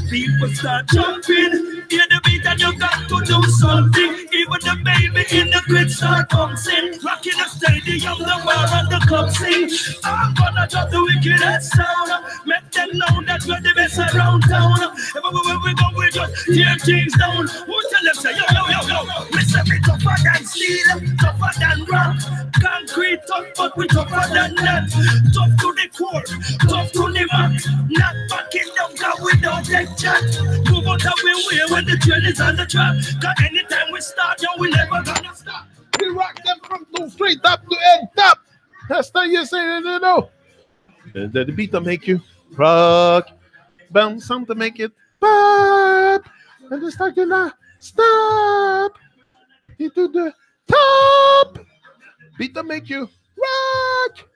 people start jumping. hear the beat and you got to do something. Even the baby in the crib start bouncing. Rocking the stadium, the bar and the club sing. I'm gonna drop the wickedest sound. Make them know that we're the best around town. Everywhere we go, we just tear things down. Who tell them say, yo, yo, yo, yo. We say we tougher than steel, tougher than rock. Concrete tough, but we tougher than that. Tough to the core, tough to the max. Not backing down, cause we don't take chat. Move out of the way when the train is on the track. Cause anytime we start, yo, we never gonna stop. We rock them from two straight up to end top. That's how you say it, you know. And the beat to make you rock, bounce some to make it pop, and it's like you not stop. Into the top. Beat to make you rock.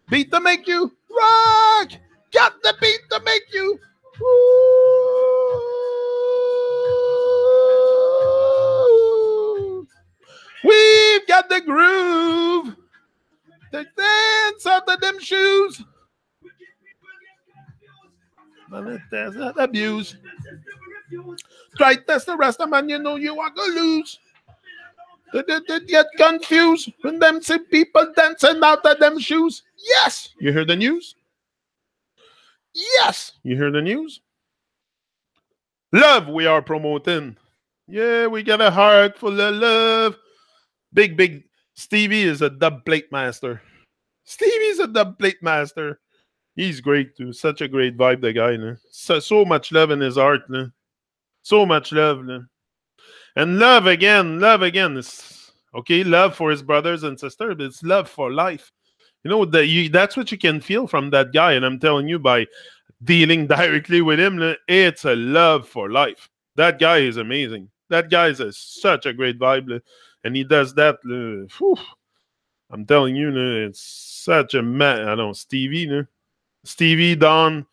Beat to make you rock. Got the beat to make you woo. We've got the groove. The dance out of them shoes. That's not abuse. Try test the rest of man, you know you are gonna lose. They get confused when them see people dancing out of them shoes. Yes, you hear the news? Yes, you hear the news? Love we are promoting. Yeah, we got a heart full of love. Big Stevie is a dub plate master. Stevie's a dub plate master. He's great too. Such a great vibe, the guy. No? So much love in his art. No? So much love. No? And love again. Is okay, love for his brothers and sisters, but it's love for life. You know, that's what you can feel from that guy. And I'm telling you, by dealing directly with him, it's a love for life. That guy is amazing. That guy is such a great vibe. And he does that. I'm telling you, it's such a man. I don't know, Stevie, Don,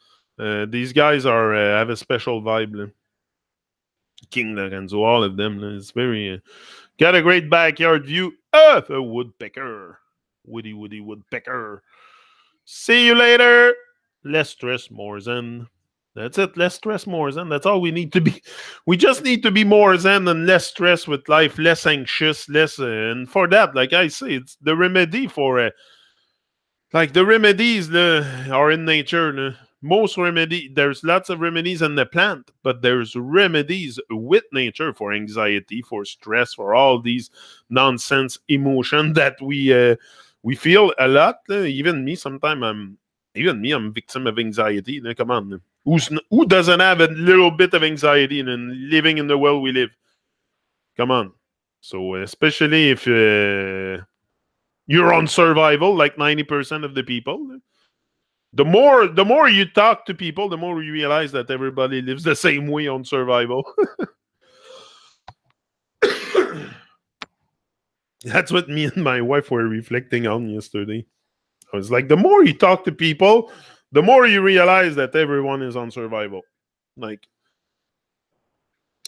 these guys are have a special vibe. King Lorenzo, all of them. It's very got a great backyard view of a woodpecker. Woody woodpecker. See you later. Less stress, more zen. That's it. Less stress, more zen. That's all we need to be. We just need to be more zen and less stress with life, less anxious, less. And for that, like I say, it's the remedy for like the remedies are in nature. Most remedy, there's lots of remedies in the plant, but there's remedies with nature for anxiety, for stress, for all these nonsense emotion that we feel a lot. Even me, sometimes I'm victim of anxiety. Come on, who doesn't have a little bit of anxiety in living in the world we live? Come on. So especially if you're on survival, like 90% of the people. The more you talk to people, the more you realize that everybody lives the same way on survival. That's what me and my wife were reflecting on yesterday. I was like, the more you talk to people, the more you realize that everyone is on survival. Like,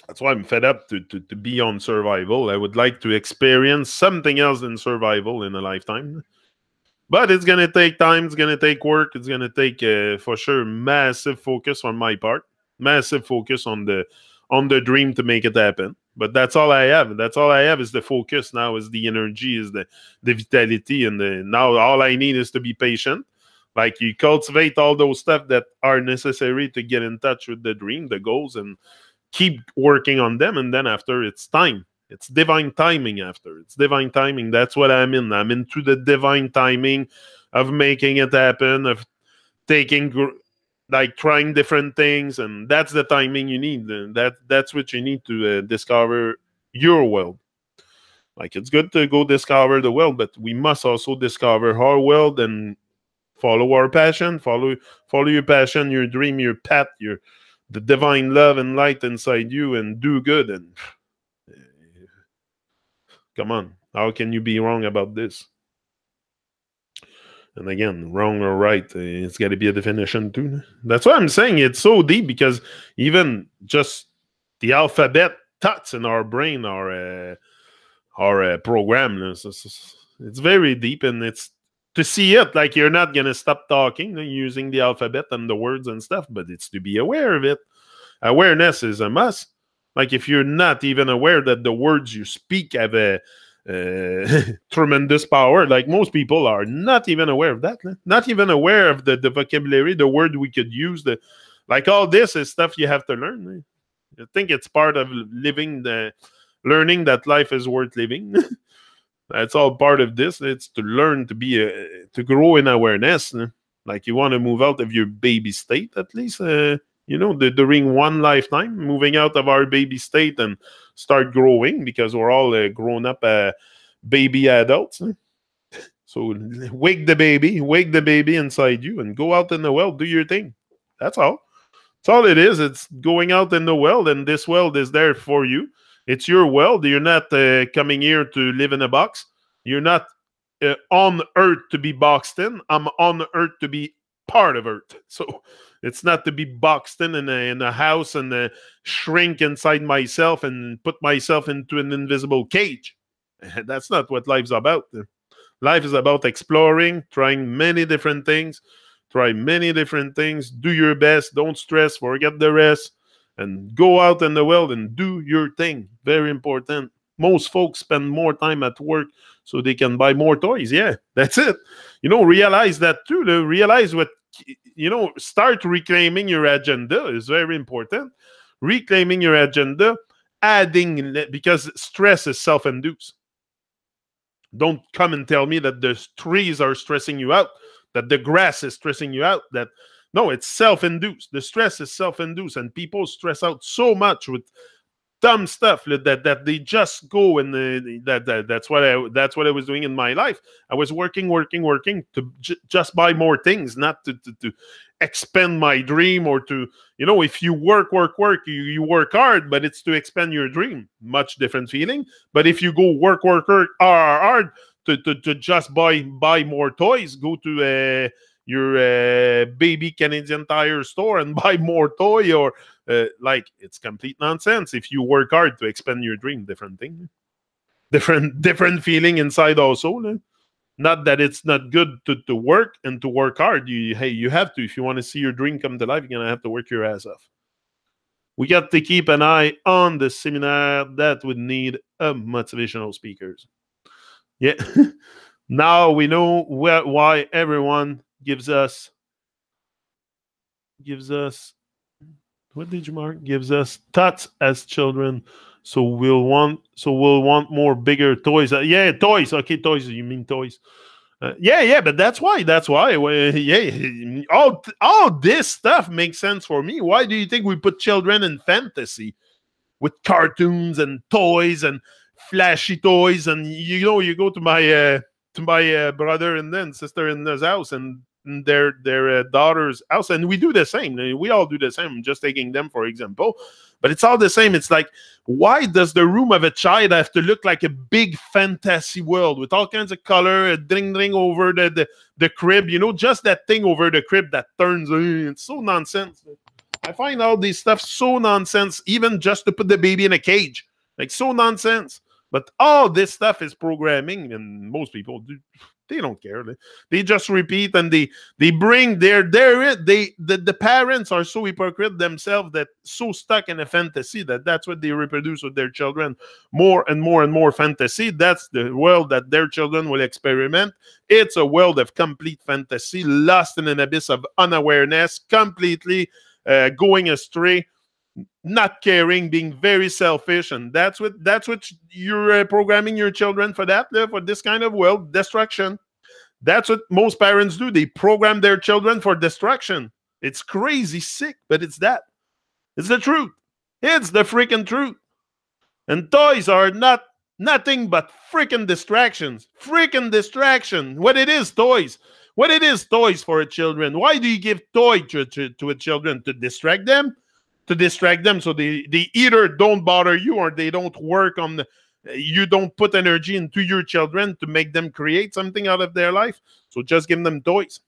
that's why I'm fed up to be on survival. I would like to experience something else than survival in a lifetime. But it's going to take time. It's going to take work. It's going to take, for sure, massive focus on my part. Massive focus on the dream to make it happen. But that's all I have. That's all I have is the focus now, is the energy, is the vitality. And now all I need is to be patient. Like, you cultivate all those stuff that are necessary to get in touch with the dream, the goals, and keep working on them. And then after, it's time. It's divine timing after. It's divine timing. That's what I'm in. I'm into the divine timing of making it happen, of trying different things. And that's the timing you need. That's what you need to discover your world. Like, it's good to go discover the world, but we must also discover our world and follow our passion. Follow your passion, your dream, your path, the divine love and light inside you, and do good. And come on, how can you be wrong about this? And again, wrong or right, it's got to be a definition too. That's why I'm saying it's so deep, because even just the alphabet thoughts in our brain are program. It's very deep, and it's to see it. Like, you're not gonna stop talking using the alphabet and the words and stuff, but it's to be aware of it. Awareness is a must. Like if you're not even aware that the words you speak have a tremendous power, like most people are not even aware of that, not even aware of the vocabulary, the word we could use, like all this is stuff you have to learn. I think it's part of learning that life is worth living. That's all part of this. It's to learn to grow in awareness. Like you want to move out of your baby state, at least, during one lifetime, moving out of our baby state and start growing, because we're all grown up baby adults. So wake the baby inside you and go out in the world, do your thing. That's all. That's all it is. It's going out in the world, and this world is there for you. It's your world. You're not coming here to live in a box. You're not on Earth to be boxed in. I'm on Earth to be part of Earth. So it's not to be boxed in a house and shrink inside myself and put myself into an invisible cage. That's not what life's about. Life is about exploring, trying many different things. Try many different things. Do your best. Don't stress. Forget the rest. And go out in the world and do your thing. Very important. Most folks spend more time at work so they can buy more toys. Yeah, that's it. Realize that too. Realize start reclaiming your agenda is very important. Reclaiming your agenda, because stress is self-induced. Don't come and tell me that the trees are stressing you out, that the grass is stressing you out. No, it's self-induced. The stress is self-induced, and people stress out so much with dumb stuff that they just go and that's what I was doing in my life. I was working to just buy more things, not to expand my dream, or to if you work you work hard, but it's to expand your dream. Much different feeling. But if you go work hard to just buy more toys, go to your baby Canadian Tire store and buy more toy, or it's complete nonsense. If you work hard to expand your dream, different thing, different feeling inside also. Not that it's not good to work and to work hard. You have to. If you want to see your dream come to life, you're gonna have to work your ass off. We got to keep an eye on the seminar that would need a motivational speakers. Yeah. Now we know why everyone gives us what did you mark? Gives us tots as children, so we'll want more bigger toys. Yeah, toys. Okay, toys. You mean toys? Yeah, but that's why. Yeah, all this stuff makes sense for me. Why do you think we put children in fantasy with cartoons and toys and flashy toys? And you go to my brother and then sister in his house and their daughter's house, and we do the same. We all do the same. I'm just taking them for example, but it's all the same. It's like, why does the room of a child have to look like a big fantasy world with all kinds of color, a ding over the crib, just that thing over the crib that turns? It's so nonsense. I find all these stuff so nonsense, even just to put the baby in a cage, like so nonsense. But all this stuff is programming, and most people they don't care. They just repeat, and they bring the parents are so hypocrite themselves, that so stuck in a fantasy that's what they reproduce with their children. More and more and more fantasy. That's the world that their children will experiment. It's a world of complete fantasy, lost in an abyss of unawareness, completely going astray, not caring, being very selfish. And that's what you're programming your children for this kind of world destruction. That's what most parents do. They program their children for destruction. It's crazy sick, but it's the truth. It's the freaking truth. And toys are nothing but freaking distractions. Freaking distraction. What it is toys for a children. Why do you give toy to a children? To distract them? To distract them, so they either don't bother you, or they don't work on you don't put energy into your children to make them create something out of their life. So just give them toys.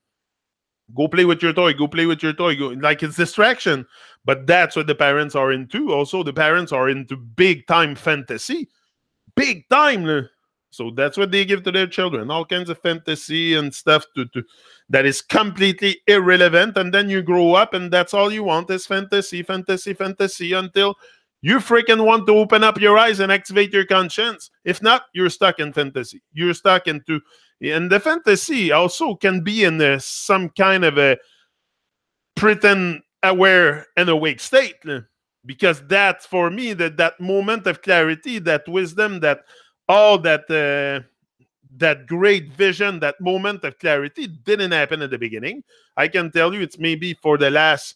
Go play with your toy. Like, it's distraction. But that's what the parents are into. Also, the parents are into big time fantasy. Big time. So that's what they give to their children. All kinds of fantasy and stuff that is completely irrelevant. And then you grow up, and that's all you want is fantasy until You freaking want to open up your eyes and activate your conscience. If not, you're stuck in fantasy. You're stuck into, and the fantasy also can be in some kind of a pretend aware and awake state. Because that, for me, that moment of clarity, that wisdom, that all that great vision, that moment of clarity didn't happen at the beginning. I can tell you it's maybe for the last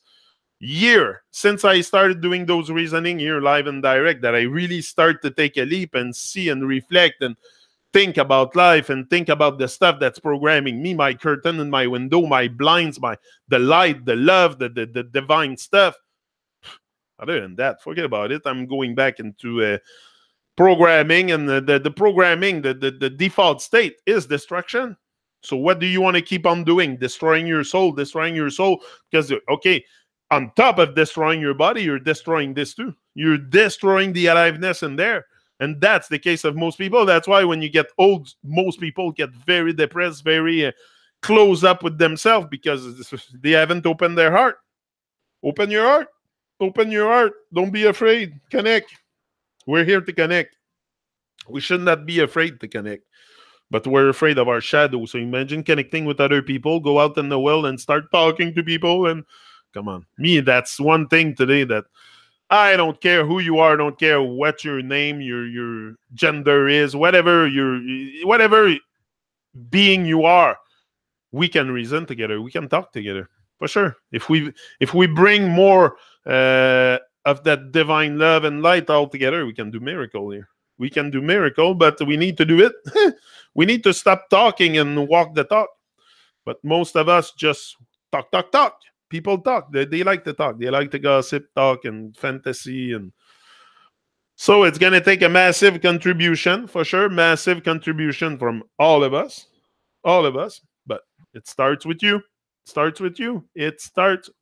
year since I started doing those reasoning here live and direct that I really start to take a leap and see and reflect and think about life and think about the stuff that's programming me, my curtain and my window, my blinds, the light, the love, the divine stuff. Other than that, forget about it. I'm going back into programming, and the programming, the default state is destruction. So what do you want to keep on doing? Destroying your soul. Because, okay, on top of destroying your body, you're destroying this too. You're destroying the aliveness in there. And that's the case of most people. That's why when you get old, most people get very depressed, very close up with themselves because they haven't opened their heart. Open your heart. Open your heart. Don't be afraid. Connect. We're here to connect. We should not be afraid to connect. But we're afraid of our shadow. So imagine connecting with other people. Go out in the world and start talking to people. And come on. Me, that's one thing today that I don't care who you are. I don't care what your name, your gender is. Whatever being you are. We can reason together. We can talk together. For sure. If we bring more of that divine love and light all together, we can do miracle here. We can do miracle, but we need to do it. We need to stop talking and walk the talk. But most of us just talk. People talk. They like to talk. They like to gossip, talk, and fantasy. And so it's going to take a massive contribution, for sure. Massive contribution from all of us. All of us. But it starts with you. It starts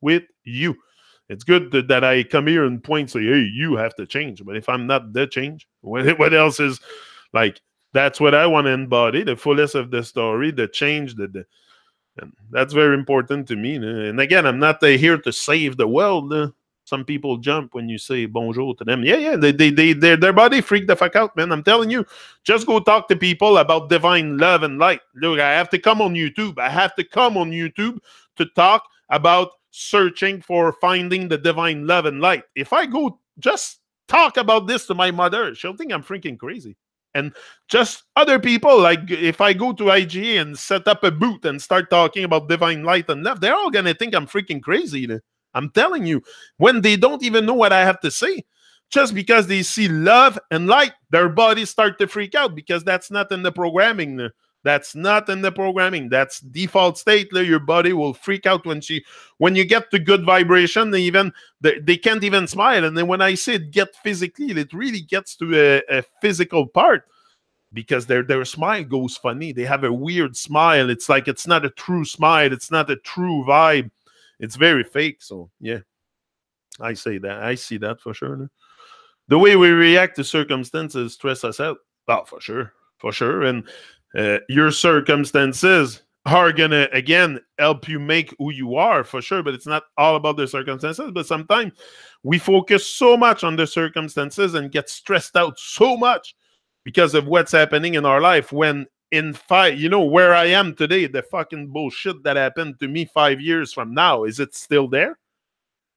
with you. It's good that I come here and point, say, hey, you have to change. But if I'm not the change, what else is like? That's what I want to embody, the fullest of the story, the change, and that's very important to me. And again, I'm not here to save the world. Some people jump when you say bonjour to them. Yeah, their body freak the fuck out, man. I'm telling you, just go talk to people about divine love and light. Look, I have to come on YouTube. To talk about searching for finding the divine love and light. If I go just talk about this to my mother, she'll think I'm freaking crazy. And just other people, like if I go to IGA and set up a booth and start talking about divine light and love, they're all going to think I'm freaking crazy. I'm telling you, when they don't even know what I have to say, just because they see love and light, their bodies start to freak out because that's not in the programming. That's not in the programming. That's default state. Your body will freak out when you get to good vibration. They can't even smile. And then when I say it get physically, it really gets to a physical part because their smile goes funny. They have a weird smile. It's like it's not a true smile. It's not a true vibe. It's very fake. So yeah, I say that. I see that for sure. The way we react to circumstances stress us out. Oh, for sure. And your circumstances are gonna again help you make who you are, for sure, but it's not all about the circumstances. But sometimes we focus so much on the circumstances and get stressed out so much because of what's happening in our life, when in where I am today, the fucking bullshit that happened to me 5 years from now, is it still there?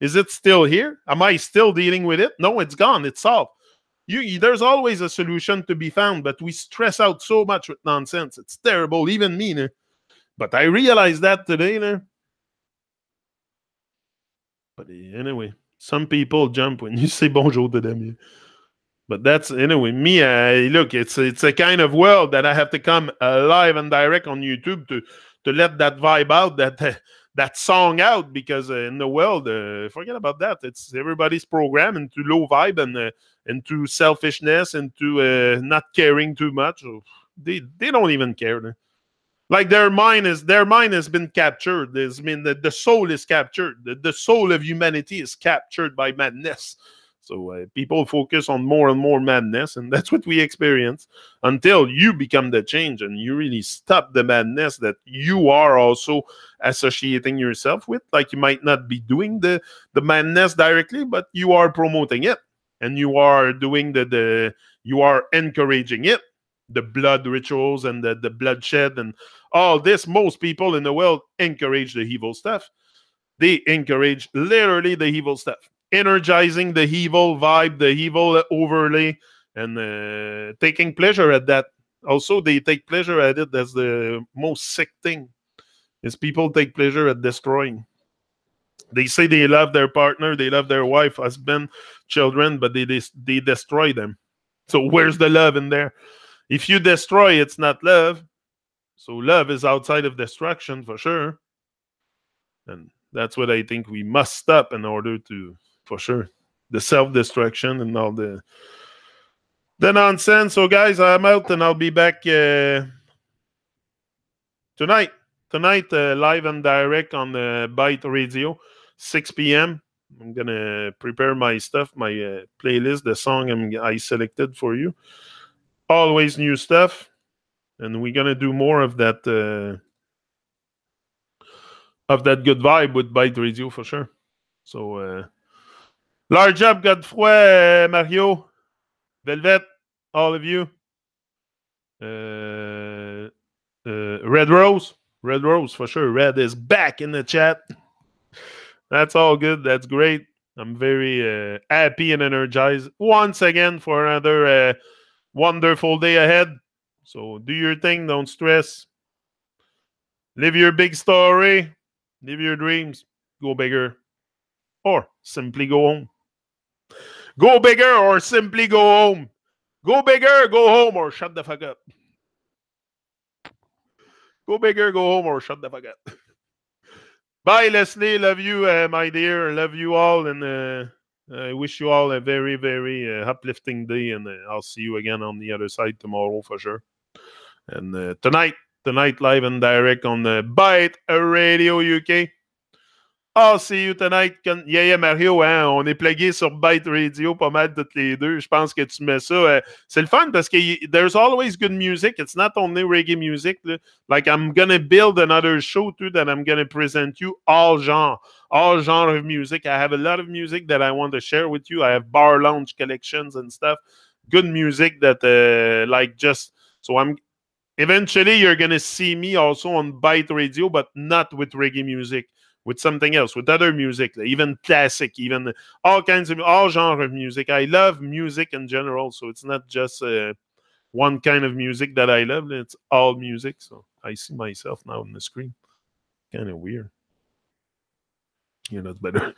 Is it still here? Am I still dealing with it? No, it's gone. It's solved. There's always a solution to be found, but we stress out so much with nonsense. It's terrible, even me. But I realized that today. But anyway, some people jump when you say bonjour to them. But that's, anyway, me. Look, it's a kind of world that I have to come live and direct on YouTube to let that vibe out, that song out, because in the world, forget about that. It's everybody's programmed into low vibe and into selfishness, into not caring too much. They don't even care. Like their mind has been captured. The soul is captured. The soul of humanity is captured by madness. So people focus on more and more madness, and that's what we experience until you become the change and you really stop the madness that you are also associating yourself with. Like you might not be doing the madness directly, but you are promoting it. and you are doing you are encouraging it, the blood rituals and the bloodshed and all this. Most people in the world encourage the evil stuff. They encourage literally the evil stuff, energizing the evil vibe, the evil overlay, and taking pleasure at that. Also, they take pleasure at it. That's the most sick thing, is people take pleasure at destroying. They say they love their partner, they love their wife, husband, children, but they destroy them. So where's the love in there? If you destroy, it's not love. So love is outside of destruction for sure. And that's what I think we must stop in order to, for sure, the self-destruction and all the nonsense. So guys, I'm out and I'll be back tonight. Tonight, live and direct on the Byte Radio, 6 p.m. I'm going to prepare my stuff, my playlist, the song I selected for you. Always new stuff. And we're going to do more of that good vibe with Byte Radio for sure. So, large up, Godefroy, Mario, Velvet, all of you. Red Rose for sure. Red is back in the chat. That's all good. That's great. I'm very happy and energized once again for another wonderful day ahead. So do your thing. Don't stress. Live your big story. Live your dreams. Go bigger. Or simply go home. Go bigger or simply go home. Go bigger, go home, or shut the fuck up. Go bigger, go home, or shut the fuck up. Bye, Leslie. Love you, my dear. Love you all, and I wish you all a very, very uplifting day, and I'll see you again on the other side tomorrow for sure. And tonight live and direct on the Byte Radio UK. I'll see you tonight. Yeah, Mario, hein, on est plugué sur Byte Radio pas mal toutes les deux. Je pense que tu mets ça. C'est le fun parce que there's always good music. It's not only reggae music. Like, I'm going to build another show too that I'm going to present you all genre of music. I have a lot of music that I want to share with you. I have bar lounge collections and stuff. Good music that eventually you're going to see me also on Byte Radio, but not with reggae music. With something else, with other music, even classic, even all genre of music. I love music in general, so it's not just one kind of music that I love. It's all music. So I see myself now on the screen. Kind of weird. Yeah, that's better.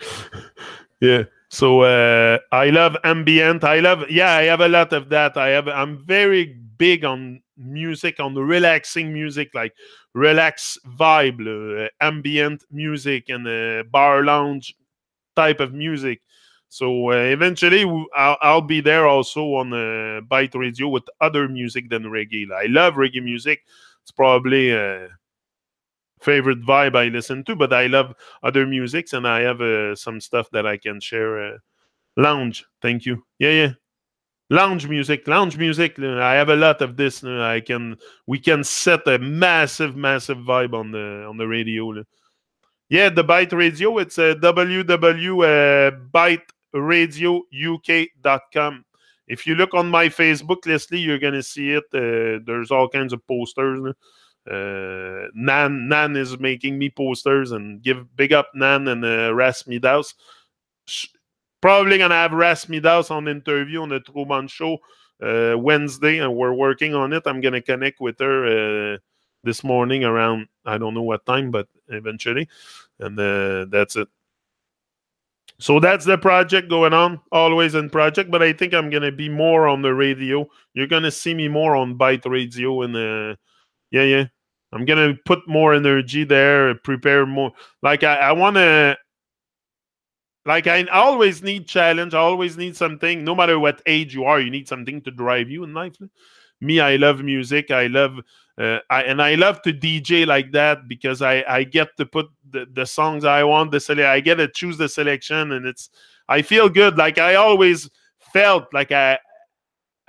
Yeah. So I love ambient. I have a lot of that. I'm very big on music, on the relaxing music, like relax vibe, ambient music, and bar lounge type of music. So eventually I'll be there also on Byte Radio with other music than reggae. I love reggae music. It's probably favorite vibe I listen to, but I love other musics, and I have some stuff that I can share. Lounge, thank you. Yeah. Lounge music. I have a lot of this. We can set a massive vibe on the radio. Yeah, the Byte Radio. It's www.byteradiouk.com. If you look on my Facebook, Leslie, you're gonna see it. There's all kinds of posters. Nan is making me posters, and give big up Nan and Rasmidaus. Probably gonna have Rasmidaus on interview on the Truman Show Wednesday, and we're working on it. I'm gonna connect with her this morning around, I don't know what time, but eventually, and that's it. So that's the project going on, always in project, but I think I'm gonna be more on the radio. You're gonna see me more on Byte Radio, and yeah. I'm gonna put more energy there, prepare more. Like I wanna. Like, I always need challenge. I always need something. No matter what age you are, you need something to drive you in life. Me, I love music. I love I love to DJ like that, because I get to put the songs I want. I get to choose the selection, and I feel good. Like, I always felt like a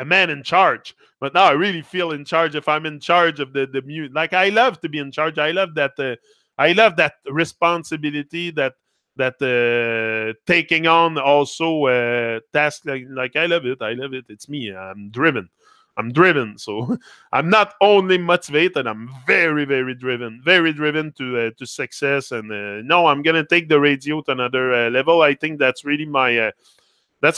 man in charge, but now I really feel in charge if I'm in charge of the music. Like, I love to be in charge. I love that. I love that responsibility. That taking on also tasks like I love it. I love it. It's me. I'm driven. I'm driven. So I'm not only motivated. I'm very, very driven. Very driven to success. And no, I'm gonna take the radio to another level. I think that's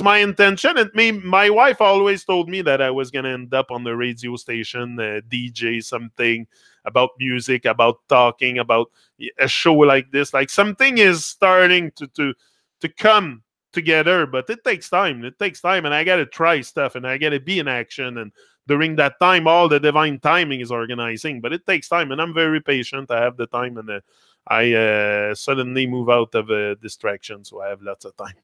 my intention. And my wife always told me that I was gonna end up on the radio station, DJ something about music, about talking, about a show like this. Like something is starting to come together, but it takes time. It takes time, and I gotta try stuff, and I gotta be in action. And during that time, all the divine timing is organizing, but it takes time, and I'm very patient. I have the time, and I suddenly move out of distraction, so I have lots of time.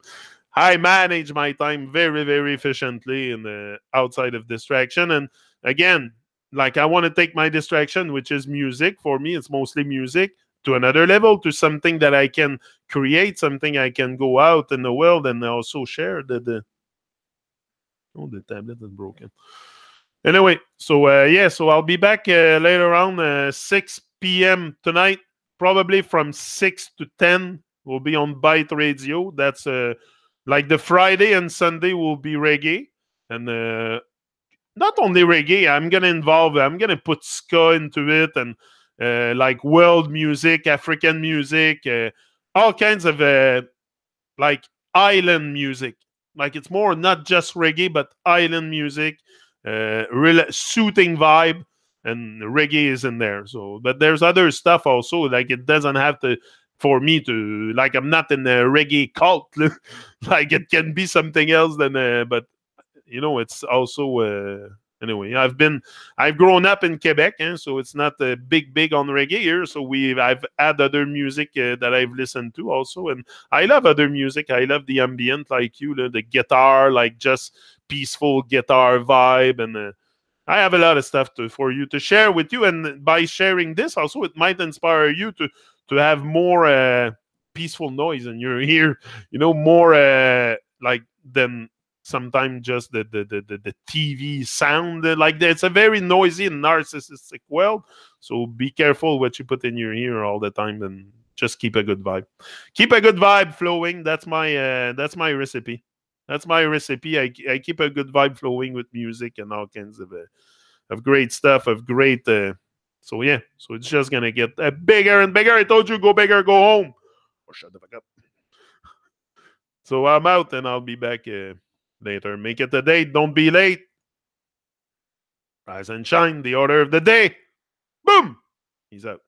I manage my time very, very efficiently in the outside of distraction. And again, like I want to take my distraction, which is music. For me, it's mostly music to another level, to something that I can create, something I can go out in the world and also share. Oh, the tablet is broken. Anyway, so yeah, so I'll be back later on 6 p.m. tonight, probably from 6 to 10. We'll be on Byte Radio. That's like the Friday and Sunday will be reggae. And not only reggae, I'm gonna put ska into it, and like world music, African music, all kinds of like island music. Like it's more not just reggae, but island music, real soothing vibe, and reggae is in there. So, but there's other stuff also. Like it doesn't have to for me to like. I'm not in a reggae cult. Like it can be something else than. But you know, it's also. Anyway, I've grown up in Quebec, so it's not big on reggae here. So I've had other music that I've listened to also, and I love other music. I love the ambient, like you, the guitar, like just peaceful guitar vibe, and I have a lot of stuff for you to share with you. And by sharing this, also it might inspire you to have more peaceful noise in your ear. You know, more like than sometimes just the TV sound. Like it's a very noisy and narcissistic world. So be careful what you put in your ear all the time, and just keep a good vibe. Keep a good vibe flowing. That's my recipe. That's my recipe. I keep a good vibe flowing with music and all kinds of great stuff, of great. So yeah, so it's just gonna get bigger and bigger. I told you, go bigger, go home, or shut the fuck up. So I'm out, and I'll be back later. Make it a date. Don't be late. Rise and shine. The order of the day. Boom. He's out.